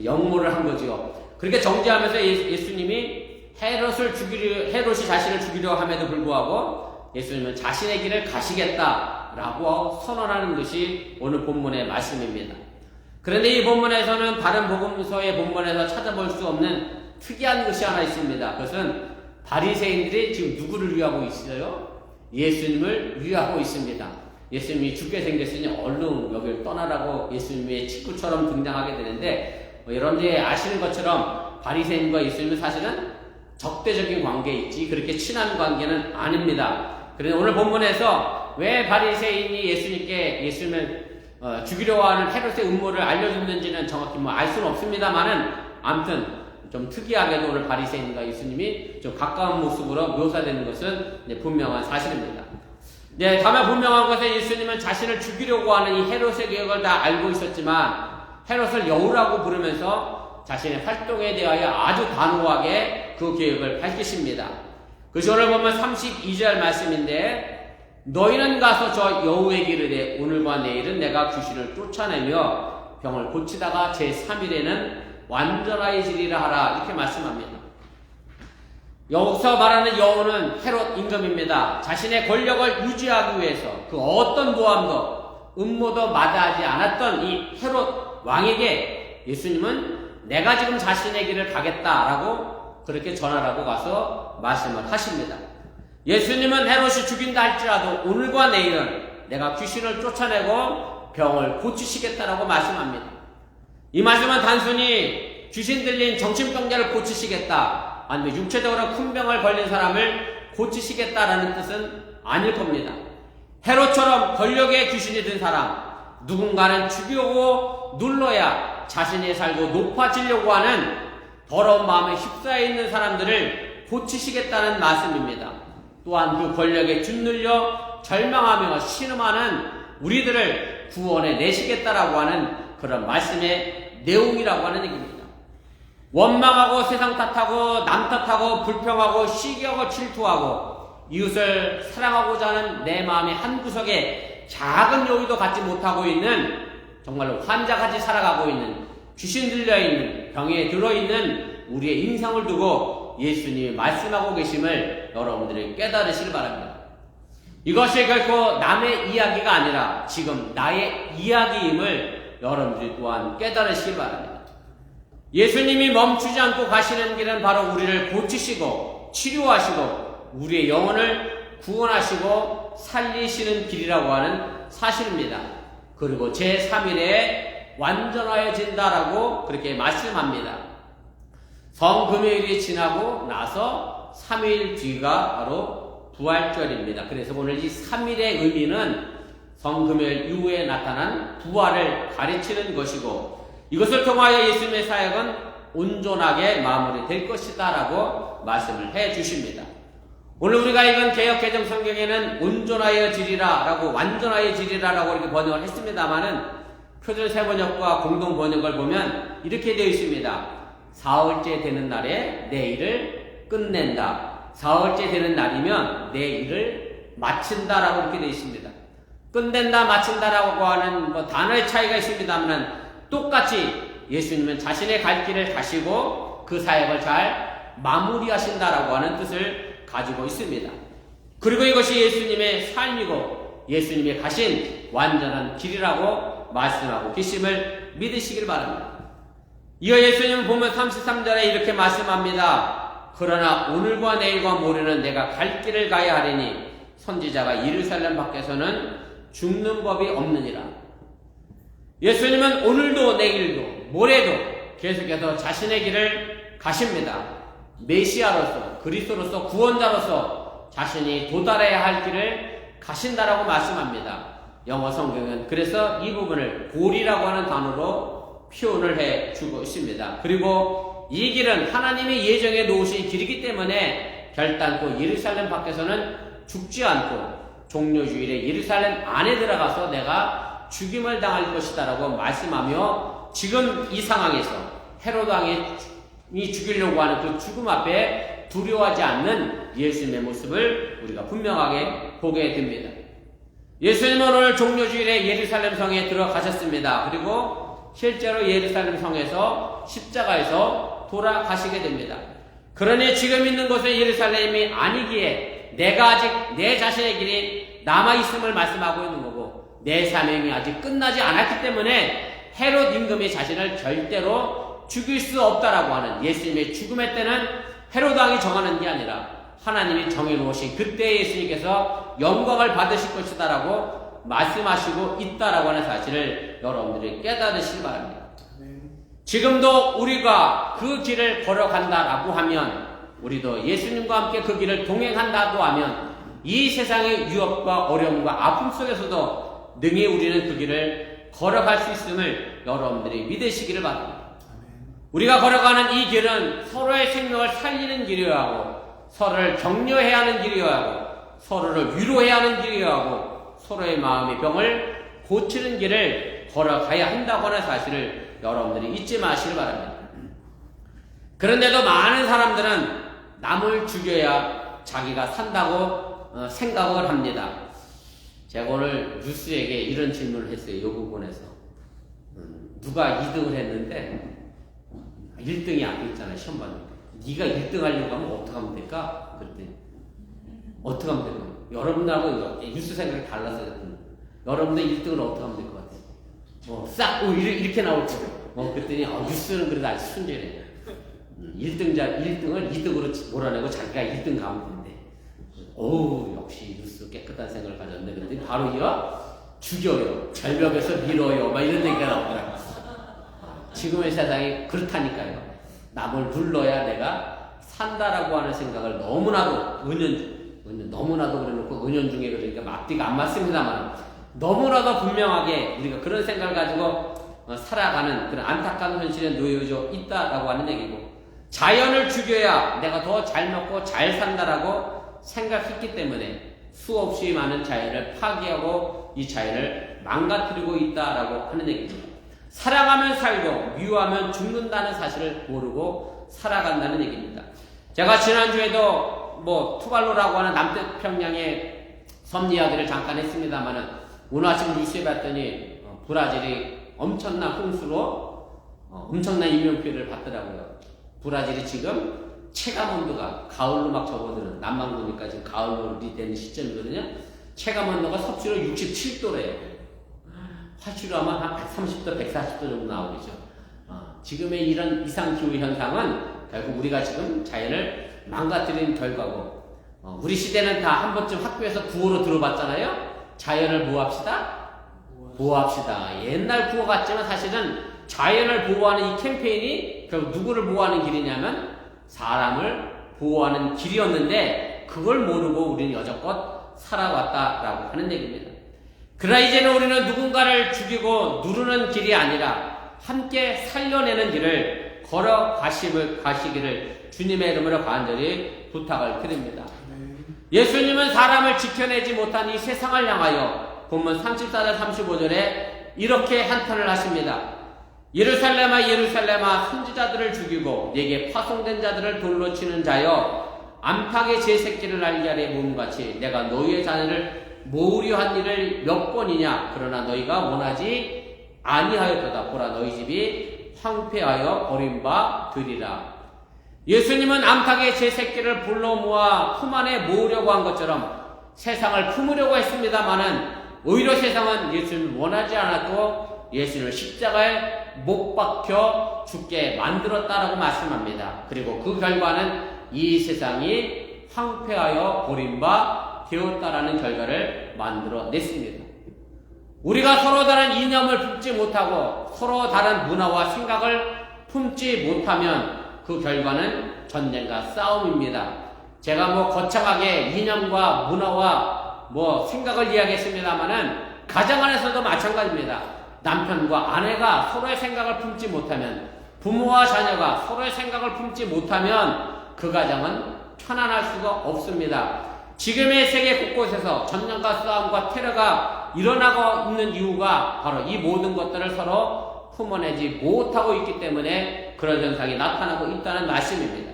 역모를 한 거죠. 그렇게 정죄하면서 예수님이 헤롯이 자신을 죽이려 함에도 불구하고 예수님은 자신의 길을 가시겠다라고 선언하는 것이 오늘 본문의 말씀입니다. 그런데 이 본문에서는 다른 복음서의 본문에서 찾아볼 수 없는 특이한 것이 하나 있습니다. 그것은 바리새인들이 지금 누구를 위하고 있어요? 예수님을 위하고 있습니다. 예수님이 죽게 생겼으니 얼른 여기를 떠나라고 예수님의 친구처럼 등장하게 되는데 여러분들이 아시는 것처럼 바리새인과 예수님은 사실은 적대적인 관계에 있지 그렇게 친한 관계는 아닙니다. 그런데 오늘 본문에서 왜 바리새인이 예수님을 죽이려고 하는 헤롯의 음모를 알려줬는지는 정확히 뭐 알 수는 없습니다만은 아무튼 좀 특이하게도 오늘 바리새인과 예수님이 좀 가까운 모습으로 묘사되는 것은 분명한 사실입니다. 네, 다만 분명한 것은 예수님은 자신을 죽이려고 하는 이 헤롯의 계획을 다 알고 있었지만 헤롯을 여우라고 부르면서 자신의 활동에 대하여 아주 단호하게 그 계획을 밝히십니다. 그래서 오늘 보면 32절 말씀인데 너희는 가서 저 여우에게 이르되 오늘과 내일은 내가 귀신을 쫓아내며 병을 고치다가 제3일에는 완전하여지리라 하라 이렇게 말씀합니다. 여기서 말하는 여우는 헤롯 임금입니다. 자신의 권력을 유지하기 위해서 그 어떤 모함도 음모도 마다하지 않았던 이 헤롯 왕에게 예수님은 내가 지금 자신의 길을 가겠다라고 그렇게 전하라고 가서 말씀을 하십니다. 예수님은 헤롯이 죽인다 할지라도 오늘과 내일은 내가 귀신을 쫓아내고 병을 고치시겠다라고 말씀합니다. 이 말씀은 단순히 귀신 들린 정신병자를 고치시겠다, 아니면 육체적으로 큰 병을 걸린 사람을 고치시겠다라는 뜻은 아닐 겁니다. 헤롯처럼 권력의 귀신이 든 사람, 누군가는 죽이고 눌러야 자신이 살고 높아지려고 하는 더러운 마음에 휩싸여 있는 사람들을 고치시겠다는 말씀입니다. 또한 그 권력에 짓눌려 절망하며 신음하는 우리들을 구원해 내시겠다라고 하는 그런 말씀의 내용이라고 하는 얘기입니다. 원망하고 세상 탓하고 남 탓하고 불평하고 시기하고 질투하고 이웃을 사랑하고자 하는 내 마음의 한 구석에 작은 여유도 갖지 못하고 있는, 정말로 환자같이 살아가고 있는, 귀신 들려있는, 병에 들어있는 우리의 인상을 두고 예수님이 말씀하고 계심을 여러분들이 깨달으시길 바랍니다. 이것이 결코 남의 이야기가 아니라 지금 나의 이야기임을 여러분들이 또한 깨달으시길 바랍니다. 예수님이 멈추지 않고 가시는 길은 바로 우리를 고치시고 치료하시고 우리의 영혼을 구원하시고 살리시는 길이라고 하는 사실입니다. 그리고 제3일에 완전하여진다라고 그렇게 말씀합니다. 성금요일이 지나고 나서 3일 뒤가 바로 부활절입니다. 그래서 오늘 이 3일의 의미는 성금요일 이후에 나타난 부활을 가르치는 것이고, 이것을 통하여 예수님의 사역은 온전하게 마무리될 것이다 라고 말씀을 해 주십니다. 오늘 우리가 읽은 개역개정 성경에는 온전하여지리라 라고, 완전하여지리라 라고 이렇게 번역을 했습니다만은 표준 세번역과 공동 번역을 보면 이렇게 되어 있습니다. 사흘째 되는 날에 내 일을 끝낸다. 사흘째 되는 날이면 내 일을 마친다 라고 이렇게 되어 있습니다. 끝낸다, 마친다 라고 하는 단어의 차이가 있습니다만 똑같이 예수님은 자신의 갈 길을 가시고 그 사역을 잘 마무리하신다라고 하는 뜻을 가지고 있습니다. 그리고 이것이 예수님의 삶이고 예수님이 가신 완전한 길이라고 말씀하고 계심을 믿으시길 바랍니다. 이어 예수님은 보면 33절에 이렇게 말씀합니다. 그러나 오늘과 내일과 모레는 내가 갈 길을 가야 하리니 선지자가 예루살렘 밖에서는 죽는 법이 없느니라. 예수님은 오늘도 내일도 모레도 계속해서 자신의 길을 가십니다. 메시아로서, 그리스도로서, 구원자로서 자신이 도달해야 할 길을 가신다라고 말씀합니다. 영어 성경은 그래서 이 부분을 골이라고 하는 단어로 표현을 해주고 있습니다. 그리고 이 길은 하나님의 예정에 놓으신 길이기 때문에 결단코 예루살렘 밖에서는 죽지 않고 종료주일에 예루살렘 안에 들어가서 내가 죽임을 당할 것이다 라고 말씀하며, 지금 이 상황에서 헤롯 왕이 죽이려고 하는 그 죽음 앞에 두려워하지 않는 예수님의 모습을 우리가 분명하게 보게 됩니다. 예수님은 오늘 종료주일에 예루살렘 성에 들어가셨습니다. 그리고 실제로 예루살렘 성에서 십자가에서 돌아가시게 됩니다. 그러니 지금 있는 곳은 예루살렘이 아니기에 내가 아직 내 자신의 길이 남아있음을 말씀하고 있는 거고, 내 사명이 아직 끝나지 않았기 때문에 헤롯 임금이 자신을 절대로 죽일 수 없다라고 하는 예수님의 죽음의 때는 헤롯 왕이 정하는 게 아니라 하나님이 정해놓으신 그때 예수님께서 영광을 받으실 것이다라고 말씀하시고 있다라고 하는 사실을 여러분들이 깨달으시기 바랍니다. 지금도 우리가 그 길을 걸어간다라고 하면, 우리도 예수님과 함께 그 길을 동행한다고 하면 이 세상의 위협과 어려움과 아픔 속에서도 능히 우리는 그 길을 걸어갈 수 있음을 여러분들이 믿으시기를 바랍니다. 우리가 걸어가는 이 길은 서로의 생명을 살리는 길이어야 하고, 서로를 격려해야 하는 길이어야 하고, 서로를 위로해야 하는 길이어야 하고, 서로의 마음의 병을 고치는 길을 걸어가야 한다고 하는 사실을 여러분들이 잊지 마시길 바랍니다. 그런데도 많은 사람들은 남을 죽여야 자기가 산다고 생각을 합니다. 제가 오늘 뉴스에게 이런 질문을 했어요. 이 부분에서 누가 2등을 했는데 1등이 앞에 있잖아요. 시험 받는 거. 네가 1등 하려고 하면 어떻게 하면 될까? 그랬더니 어떻게 하면 될까? 여러분들하고 뉴스 생각이 달라서 여러분들 1등을 어떻게 하면 될 것 같아요? 이렇게 나올 거예요. 그랬더니 뉴스는 그래도 아주 순진해. 1등을 2등으로 몰아내고 자기가 1등 가면 되는데, 역시 뉴스 깨끗한 생각을 가졌네. 그랬더니 바로 죽여요, 절벽에서 밀어요, 막 이런 얘기가 나오더라고요. 지금의 세상이 그렇다니까요. 남을 눌러야 내가 산다라고 하는 생각을 너무나도 너무나도 그래놓고 은연중에 그러니까 앞뒤가 안 맞습니다만 너무나도 분명하게 우리가 그런 생각을 가지고 살아가는 그런 안타까운 현실에 놓여져 있다라고 하는 얘기고, 자연을 죽여야 내가 더 잘 먹고 잘 산다라고 생각했기 때문에 수없이 많은 자연을 파괴하고 이 자연을 망가뜨리고 있다라고 하는 얘기입니다. 사랑하면 살고 미워하면 죽는다는 사실을 모르고 살아간다는 얘기입니다. 제가 지난주에도 투발루라고 하는 남태평양의 섬 이야기를 잠깐 했습니다만은 오늘 아침 뉴스에 봤더니 브라질이 엄청난 홍수로 엄청난 인명피해를 받더라고요. 브라질이 지금 체감온도가 가을로 막 접어드는, 남만 보니까 지금 가을이 되는 시점이거든요. 체감온도가 섭씨로 67도래요. 화씨로 하면 한 130도, 140도 정도 나오겠죠. 지금의 이런 이상기후 현상은 결국 우리가 지금 자연을 망가뜨리는 결과고, 우리 시대는 다 한 번쯤 학교에서 구호로 들어봤잖아요. 자연을 뭐합시다? 보호합시다. 옛날 구호 같지만 사실은 자연을 보호하는 이 캠페인이 결국 누구를 보호하는 길이냐면 사람을 보호하는 길이었는데 그걸 모르고 우리는 여지껏 살아왔다라고 하는 얘기입니다. 그러나 이제는 우리는 누군가를 죽이고 누르는 길이 아니라 함께 살려내는 길을 걸어가시기를 주님의 이름으로 간절히 부탁을 드립니다. 예수님은 사람을 지켜내지 못한 이 세상을 향하여 본문 34절 35절에 이렇게 한탄을 하십니다. 예루살렘아 예루살렘아 선지자들을 죽이고 내게 파송된 자들을 돌로 치는 자여, 암탉의 제 새끼를 날개 아래 모음같이 내가 너희의 자녀를 모으려 한 일을 몇 번이냐. 그러나 너희가 원하지 아니하였도다. 보라 너희 집이 황폐하여 버림바 되리라. 예수님은 암탉의 제 새끼를 불러 모아 품 안에 모으려고 한 것처럼 세상을 품으려고 했습니다마는 오히려 세상은 예수님을 원하지 않아도 예수님을 십자가에 못 박혀 죽게 만들었다라고 말씀합니다. 그리고 그 결과는 이 세상이 황폐하여 버림바 되었다라는 결과를 만들어냈습니다. 우리가 서로 다른 이념을 품지 못하고 서로 다른 문화와 생각을 품지 못하면 그 결과는 전쟁과 싸움입니다. 제가 거창하게 이념과 문화와 생각을 이야기했습니다만은 가정 안에서도 마찬가지입니다. 남편과 아내가 서로의 생각을 품지 못하면, 부모와 자녀가 서로의 생각을 품지 못하면 그 가정은 편안할 수가 없습니다. 지금의 세계 곳곳에서 전쟁과 싸움과 테러가 일어나고 있는 이유가 바로 이 모든 것들을 서로 품어내지 못하고 있기 때문에 그런 현상이 나타나고 있다는 말씀입니다.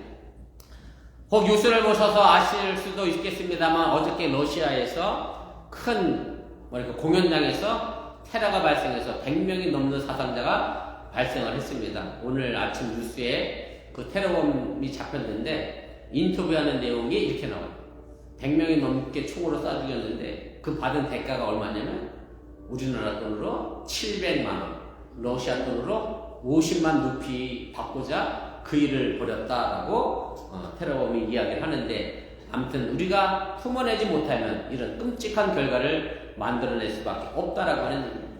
혹 뉴스를 보셔서 아실 수도 있겠습니다만 어저께 러시아에서 큰 공연장에서 테러가 발생해서 100명이 넘는 사상자가 발생을 했습니다. 오늘 아침 뉴스에 그 테러범이 잡혔는데 인터뷰하는 내용이 이렇게 나와요. 100명이 넘게 총으로 쏴 죽였는데 그 받은 대가가 얼마냐면 우리나라 돈으로 700만 원, 러시아 돈으로 50만 루피 받고자 그 일을 벌였다라고 테러범이 이야기를 하는데, 아무튼 우리가 품어내지 못하면 이런 끔찍한 결과를 만들어낼 수밖에 없다라고 하는 얘기입니다.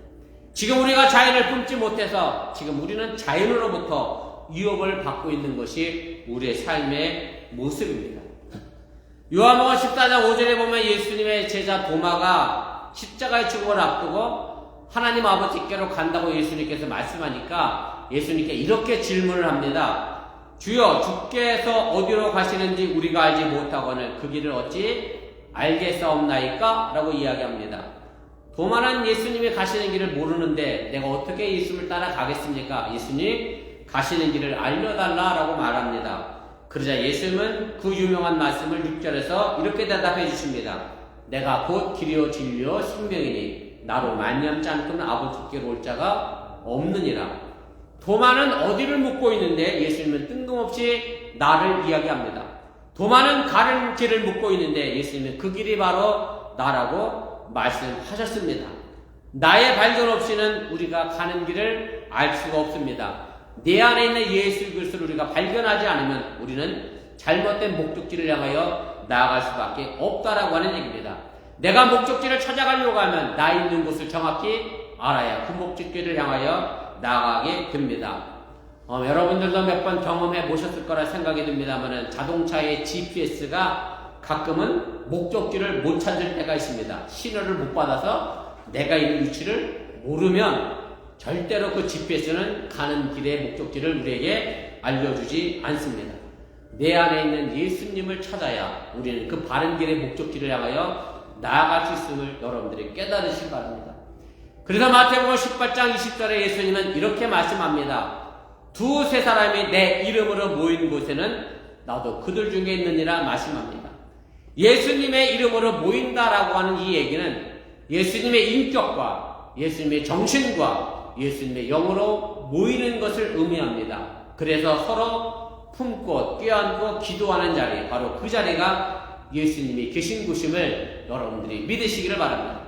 지금 우리가 자연을 품지 못해서 지금 우리는 자연으로부터 위협을 받고 있는 것이 우리의 삶의 모습입니다. 요한복음 14장 5절에 보면 예수님의 제자 도마가 십자가의 죽음을 앞두고 하나님 아버지께로 간다고 예수님께서 말씀하니까 예수님께 이렇게 질문을 합니다. 주여, 주께서 어디로 가시는지 우리가 알지 못하거늘 그 길을 어찌 알겠사옵나이까? 라고 이야기합니다. 도마는 예수님이 가시는 길을 모르는데 내가 어떻게 예수님을 따라가겠습니까? 예수님 가시는 길을 알려달라라고 말합니다. 그러자 예수님은 그 유명한 말씀을 6절에서 이렇게 대답해 주십니다. 내가 곧 길이요 진리요 생명이니 나로 말미암지 않고는 아버지께로 올 자가 없느니라. 도마는 어디를 묻고 있는데 예수님은 뜬금없이 나를 이야기합니다. 도마는 가는 길을 묻고 있는데 예수님은 그 길이 바로 나라고 말씀하셨습니다. 나의 발견 없이는 우리가 가는 길을 알 수가 없습니다. 내 안에 있는 예수 그리스도를 우리가 발견하지 않으면 우리는 잘못된 목적지를 향하여 나아갈 수밖에 없다라고 하는 얘기입니다. 내가 목적지를 찾아가려고 하면 나 있는 곳을 정확히 알아야 그 목적지를 향하여 나아가게 됩니다. 여러분들도 몇 번 경험해 보셨을 거라 생각이 듭니다만 자동차의 GPS가 가끔은 목적지를 못 찾을 때가 있습니다. 신호를 못 받아서 내가 있는 위치를 모르면 절대로 그 GPS는 가는 길의 목적지를 우리에게 알려주지 않습니다. 내 안에 있는 예수님을 찾아야 우리는 그 바른 길의 목적지를 향하여 나아갈 수 있음을 여러분들이 깨달으시기 바랍니다. 그래서 마태복음 18장 20절에 예수님은 이렇게 말씀합니다. 두세 사람이 내 이름으로 모인 곳에는 나도 그들 중에 있느니라 말씀합니다. 예수님의 이름으로 모인다라고 하는 이 얘기는 예수님의 인격과 예수님의 정신과 예수님의 영으로 모이는 것을 의미합니다. 그래서 서로 품고 껴안고 기도하는 자리, 바로 그 자리가 예수님이 계신 곳임을 여러분들이 믿으시기를 바랍니다.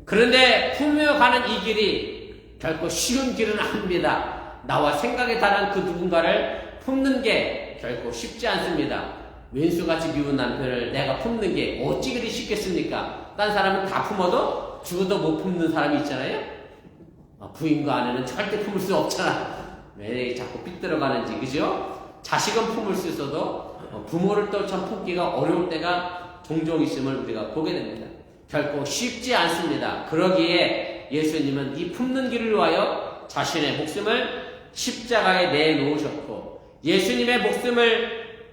그런데 품며 가는 이 길이 결코 쉬운 길은 아닙니다. 나와 생각에 다른 그 누군가를 품는 게 결코 쉽지 않습니다. 왼수같이 미운 남편을 내가 품는 게 어찌 그리 쉽겠습니까? 딴 사람은 다 품어도 죽어도 못 품는 사람이 있잖아요. 부인과 아내는 절대 품을 수 없잖아. 왜 자꾸 삐뚤어가는지, 그죠? 자식은 품을 수 있어도 부모를 또 참 품기가 어려울 때가 종종 있음을 우리가 보게 됩니다. 결코 쉽지 않습니다. 그러기에 예수님은 이 품는 길을 위하여 자신의 목숨을 십자가에 내놓으셨고, 예수님의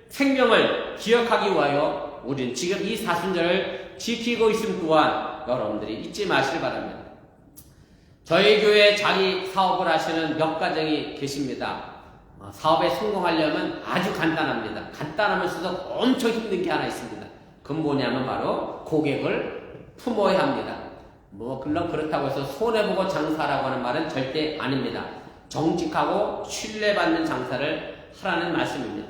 생명을 기억하기 위하여 우리는 지금 이 사순절을 지키고 있음 또한 여러분들이 잊지 마시기 바랍니다. 저희 교회에 자기 사업을 하시는 몇 가정이 계십니다. 사업에 성공하려면 아주 간단합니다. 간단하면서도 엄청 힘든 게 하나 있습니다. 그건 뭐냐면 바로 고객을 품어야 합니다. 물론 그렇다고 해서 손해보고 장사라고 하는 말은 절대 아닙니다. 정직하고 신뢰받는 장사를 하라는 말씀입니다.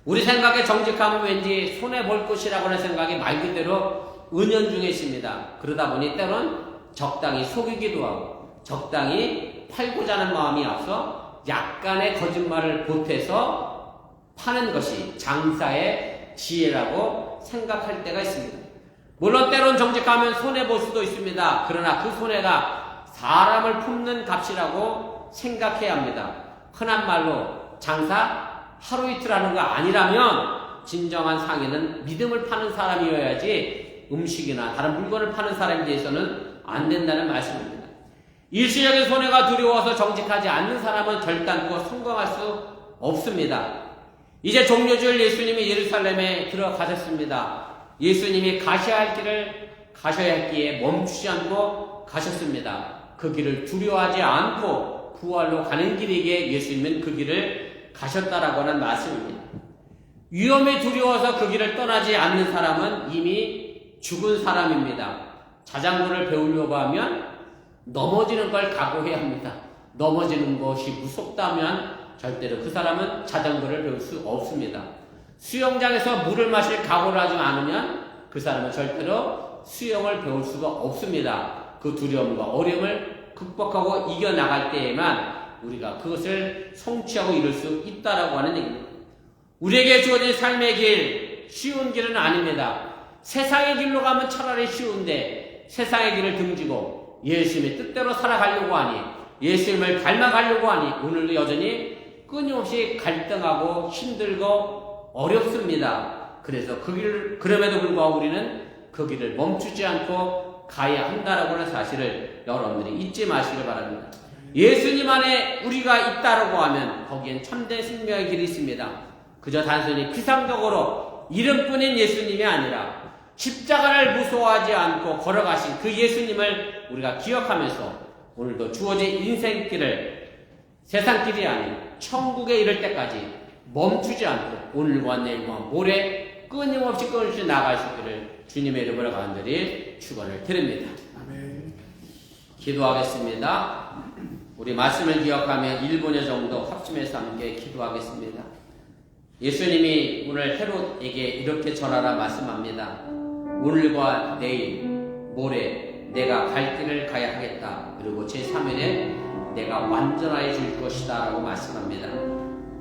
우리 생각에 정직하면 왠지 손해볼 것이라고 하는 생각이 말 그대로 은연중에 있습니다. 그러다 보니 때론 적당히 속이기도 하고 적당히 팔고자 하는 마음이 앞서 약간의 거짓말을 보태서 파는 것이 장사의 지혜라고 생각할 때가 있습니다. 물론 때론 정직하면 손해볼 수도 있습니다. 그러나 그 손해가 사람을 품는 값이라고 생각해야 합니다. 흔한 말로 장사 하루 이틀 하는 거 아니라면 진정한 상인은 믿음을 파는 사람이어야지 음식이나 다른 물건을 파는 사람에 대해서는 안 된다는 말씀입니다. 일시적인 손해가 두려워서 정직하지 않는 사람은 결단코 성공할 수 없습니다. 이제 종료주일 예수님이 예루살렘에 들어가셨습니다. 예수님이 가셔야 할 길에 멈추지 않고 가셨습니다. 그 길을 두려워하지 않고 부활로 가는 길에게 예수님은 그 길을 가셨다라고 하는 말씀입니다. 위험이 두려워서 그 길을 떠나지 않는 사람은 이미 죽은 사람입니다. 자전거를 배우려고 하면 넘어지는 걸 각오해야 합니다. 넘어지는 것이 무섭다면 절대로 그 사람은 자전거를 배울 수 없습니다. 수영장에서 물을 마실 각오를 하지 않으면 그 사람은 절대로 수영을 배울 수가 없습니다. 그 두려움과 어려움을 극복하고 이겨나갈 때에만 우리가 그것을 성취하고 이룰 수 있다라고 하는 얘기입니다. 우리에게 주어진 삶의 길, 쉬운 길은 아닙니다. 세상의 길로 가면 차라리 쉬운데 세상의 길을 등지고 예수님의 뜻대로 살아가려고 하니, 예수님을 닮아가려고 하니 오늘도 여전히 끊임없이 갈등하고 힘들고 어렵습니다. 그래서 그럼에도 불구하고 우리는 그 길을 멈추지 않고 가야 한다라고 하는 사실을 여러분들이 잊지 마시길 바랍니다. 예수님 안에 우리가 있다라고 하면 거기엔 참된 생명의 길이 있습니다. 그저 단순히 피상적으로 이름뿐인 예수님이 아니라 십자가를 무서워하지 않고 걸어가신 그 예수님을 우리가 기억하면서 오늘도 주어진 인생길을 세상길이 아닌 천국에 이를 때까지 멈추지 않고 오늘과 내일과 모레 끊임없이 나아갈 수 있기를 주님의 이름으로 간절히 축원을 드립니다. 아멘. 기도하겠습니다. 우리 말씀을 기억하며 1분여 정도 합심해서 함께 기도하겠습니다. 예수님이 오늘 헤롯에게 이렇게 전하라 말씀합니다. 오늘과 내일, 모레 내가 갈 길을 가야 하겠다. 그리고 제3일에 내가 완전하게 줄 것이다 라고 말씀합니다.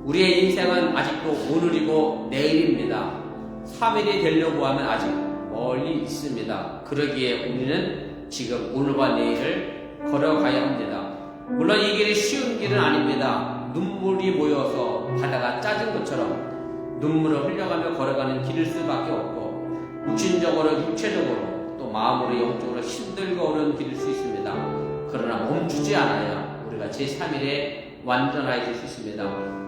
우리의 인생은 아직도 오늘이고 내일입니다. 3일이 되려고 하면 아직 멀리 있습니다. 그러기에 우리는 지금 오늘과 내일을 걸어가야 합니다. 물론 이 길이 쉬운 길은 아닙니다. 눈물이 모여서 바다가 짜진 것처럼 눈물을 흘려가며 걸어가는 길일 수밖에 없고 육신적으로 육체적으로 또 마음으로 영적으로 힘들고 어려운 길일 수 있습니다. 그러나 멈추지 않아야 우리가 제3일에 완전해질 수 있습니다.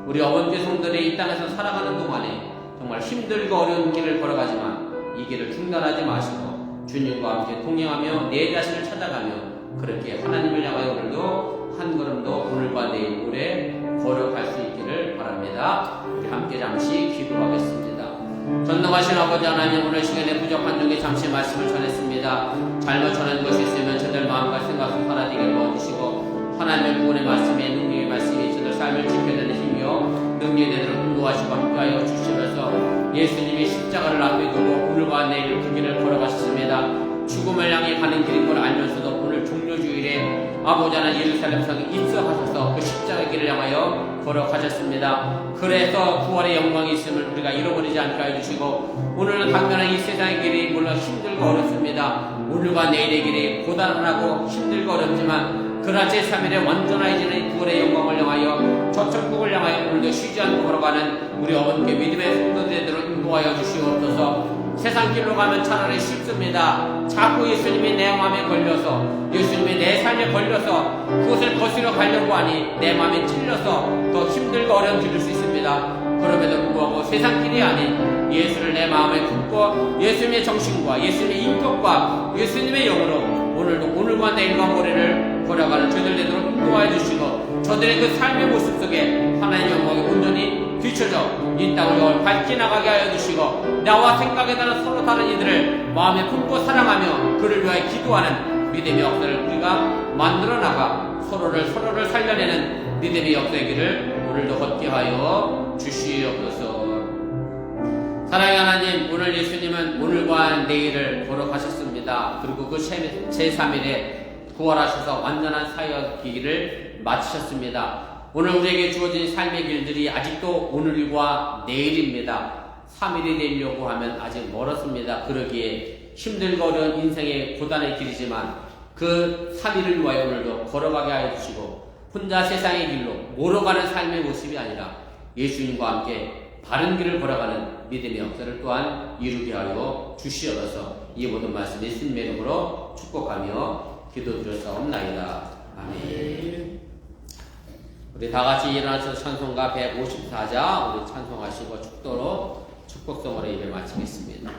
우리 어번교회 성도들이 이 땅에서 살아가는 동안에 정말 힘들고 어려운 길을 걸어가지만 이 길을 중단하지 마시고 주님과 함께 동행하며 내 자신을 찾아가며 그렇게 하나님을 향하여 오늘도 한 걸음도 오늘과 내일 모레 걸어갈 수 있기를 바랍니다. 우리 함께 잠시 기도하겠습니다. 전능하신 아버지 하나님, 오늘 시간에 부족한 중에 잠시 말씀을 전했습니다. 잘못 전한 것이 있으면 저들 마음과 생각을 하나님께 도와주시고 하나님의 구원의 말씀에 능력의 말씀이 저들 삶을 지켜내는 힘이요 능력이 되도록 인도하시고 함께하여 주시면서 예수님이 십자가를 앞에 두고 오늘과 내일 그 길을 걸어가셨습니다. 죽음을 향해 가는 길인 걸 알면서도 오늘 종료주일에 아버지 하나님 예루살렘 성에 입성하셔서 그 십자가의 길을 향하여 걸어가셨습니다. 그래서 부활의 영광이 있음을 우리가 잃어버리지 않게 해주시고 오늘은 당면한 이 세상의 길이 물론 힘들고 어렵습니다. 오늘과 내일의 길이 고단하고 힘들고 어렵지만 그러나 제3일에 완전해지는 부활의 영광을 향하여 저 천국을 향하여 오늘도 쉬지 않고 걸어가는 우리 어머니께 믿음의 성도들을 인도하여 주시옵소서. 세상 길로 가면 차라리 쉽습니다. 자꾸 예수님이 내 마음에 걸려서 예수님이 내 삶에 걸려서 그것을 거스려 가려고 하니 내 마음에 찔려서 더 힘들고 어려운 길일 수 있습니다. 그럼에도 불구하고 세상 길이 아닌 예수를 내 마음에 품고 예수님의 정신과 예수님의 인격과 예수님의 영으로 오늘도 오늘과 내일과 모레를 걸어가는 저희들 되도록 인도하여 주시고 저들의 그 삶의 모습 속에 하나님의 영광이 온전히 비춰져 이 땅을 밝게 나가게 하여 주시고 나와 생각에 따른 서로 다른 이들을 마음에 품고 사랑하며 그를 위하여 기도하는 믿음의 역사를 우리가 만들어 나가 서로를 살려내는 믿음의 역사의 길을 오늘도 걷게 하여 주시옵소서. 사랑의 하나님, 오늘 예수님은 오늘과 내일을 걸어가셨습니다. 그리고 그 제3일에 부활하셔서 완전한 사역 길을 마치셨습니다. 오늘 우리에게 주어진 삶의 길들이 아직도 오늘과 내일입니다. 3일이 되려고 하면 아직 멀었습니다. 그러기에 힘들고 어려운 인생의 고단의 길이지만 그 3일을 위하여 오늘도 걸어가게 하여 주시고 혼자 세상의 길로 몰아가는 삶의 모습이 아니라 예수님과 함께 바른 길을 걸어가는 믿음의 역사를 또한 이루게 하여 주시옵소서. 이 모든 말씀 예수님의 이름으로 축복하며 기도드렸사옵나이다. 아멘. 우리 다같이 일어나서 찬송가 154자 우리 찬송하시고 축도로 축복성으로 예배 마치겠습니다.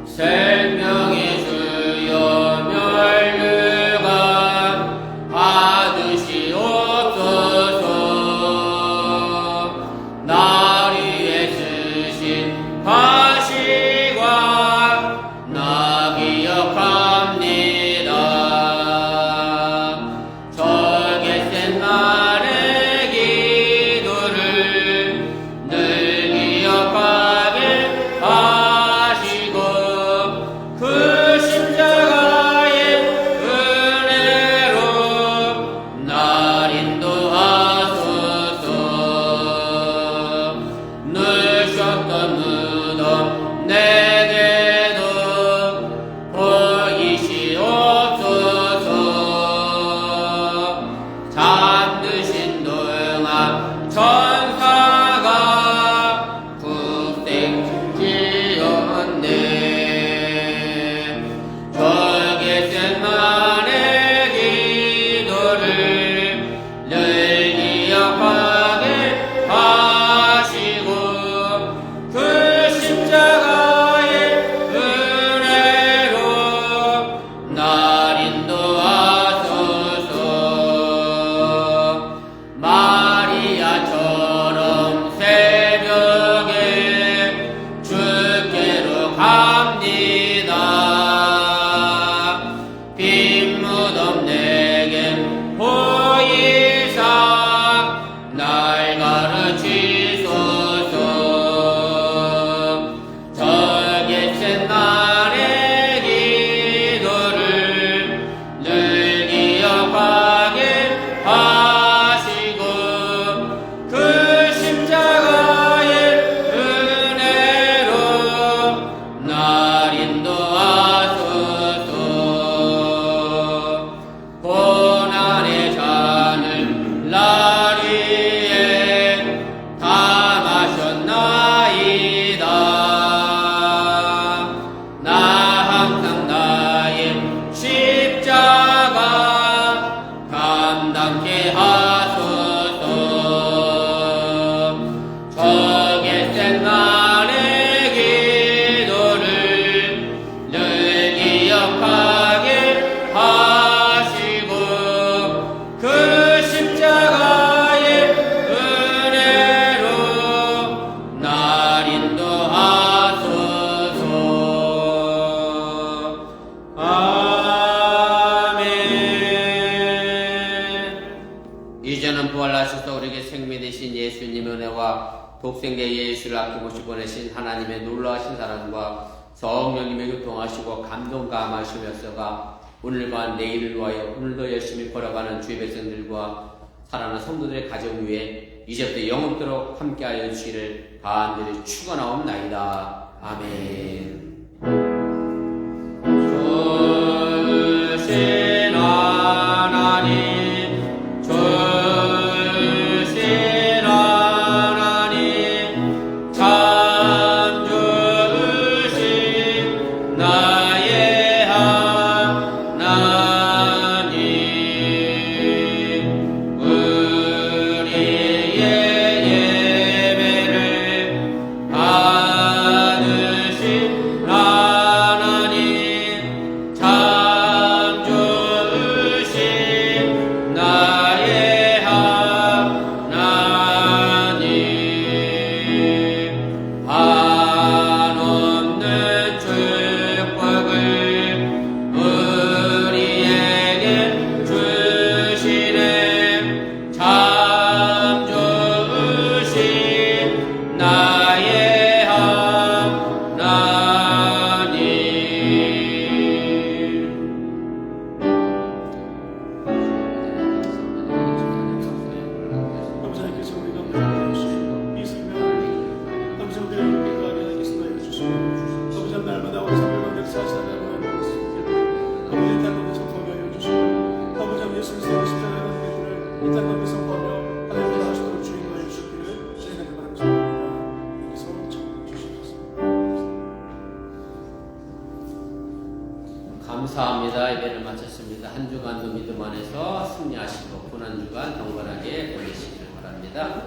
생명의 주여 멸류관 받으시옵소서. 날 위해 쓰신 가시관 나 기억합니다. 않게 하소서. 적일생 날의 기도를 늘 기억하게 하시고 그 십자가의 은혜로 날 인도하소서. 아멘. 이제는 부활하셔서 우리에게 생명 되신 예수님의 은혜와 독생자 예수를 아낌없이 보내신 하나님의 놀라우신 사랑과 성령님의 교통하시고 감동 감하시면서가 오늘과 내일을 위하여 오늘도 열심히 걸어가는 주의 백성들과 사랑하는 성도들의 가정 위에 이제부터 영원토록 함께하여 주시기를 간절히 축원하옵나이다. 아멘. 주신 하나님, 주신 하나님, 참 주신 나의 하나님, 우리의 예배를 받으신 하나님, 참 주신 나의 하나님, 한없는 축복을 우리에게 주시네. 참 주신 나의 아버지 하나님께서 우리 가운데 함께하시고 이 생명을 함성되어 있게 하나님 인도하여 주시고 아버지 한 날마다 우리 삶을 역사하시다가 아버지 땅 가운데 선포하게 하여 주시고 아버지 한 예수님 세우십자가의 은혜를 이땅 가운데 선포하며 하나님 나라시도록 주인하여 주시기를 주님의 바람을 여기서 청해 주시옵소서. 감사합니다. 예배를 마쳤습니다. 한 주간도 믿음 안에서 승리하시고 고난 주간 경건하게 보내시기를 바랍니다.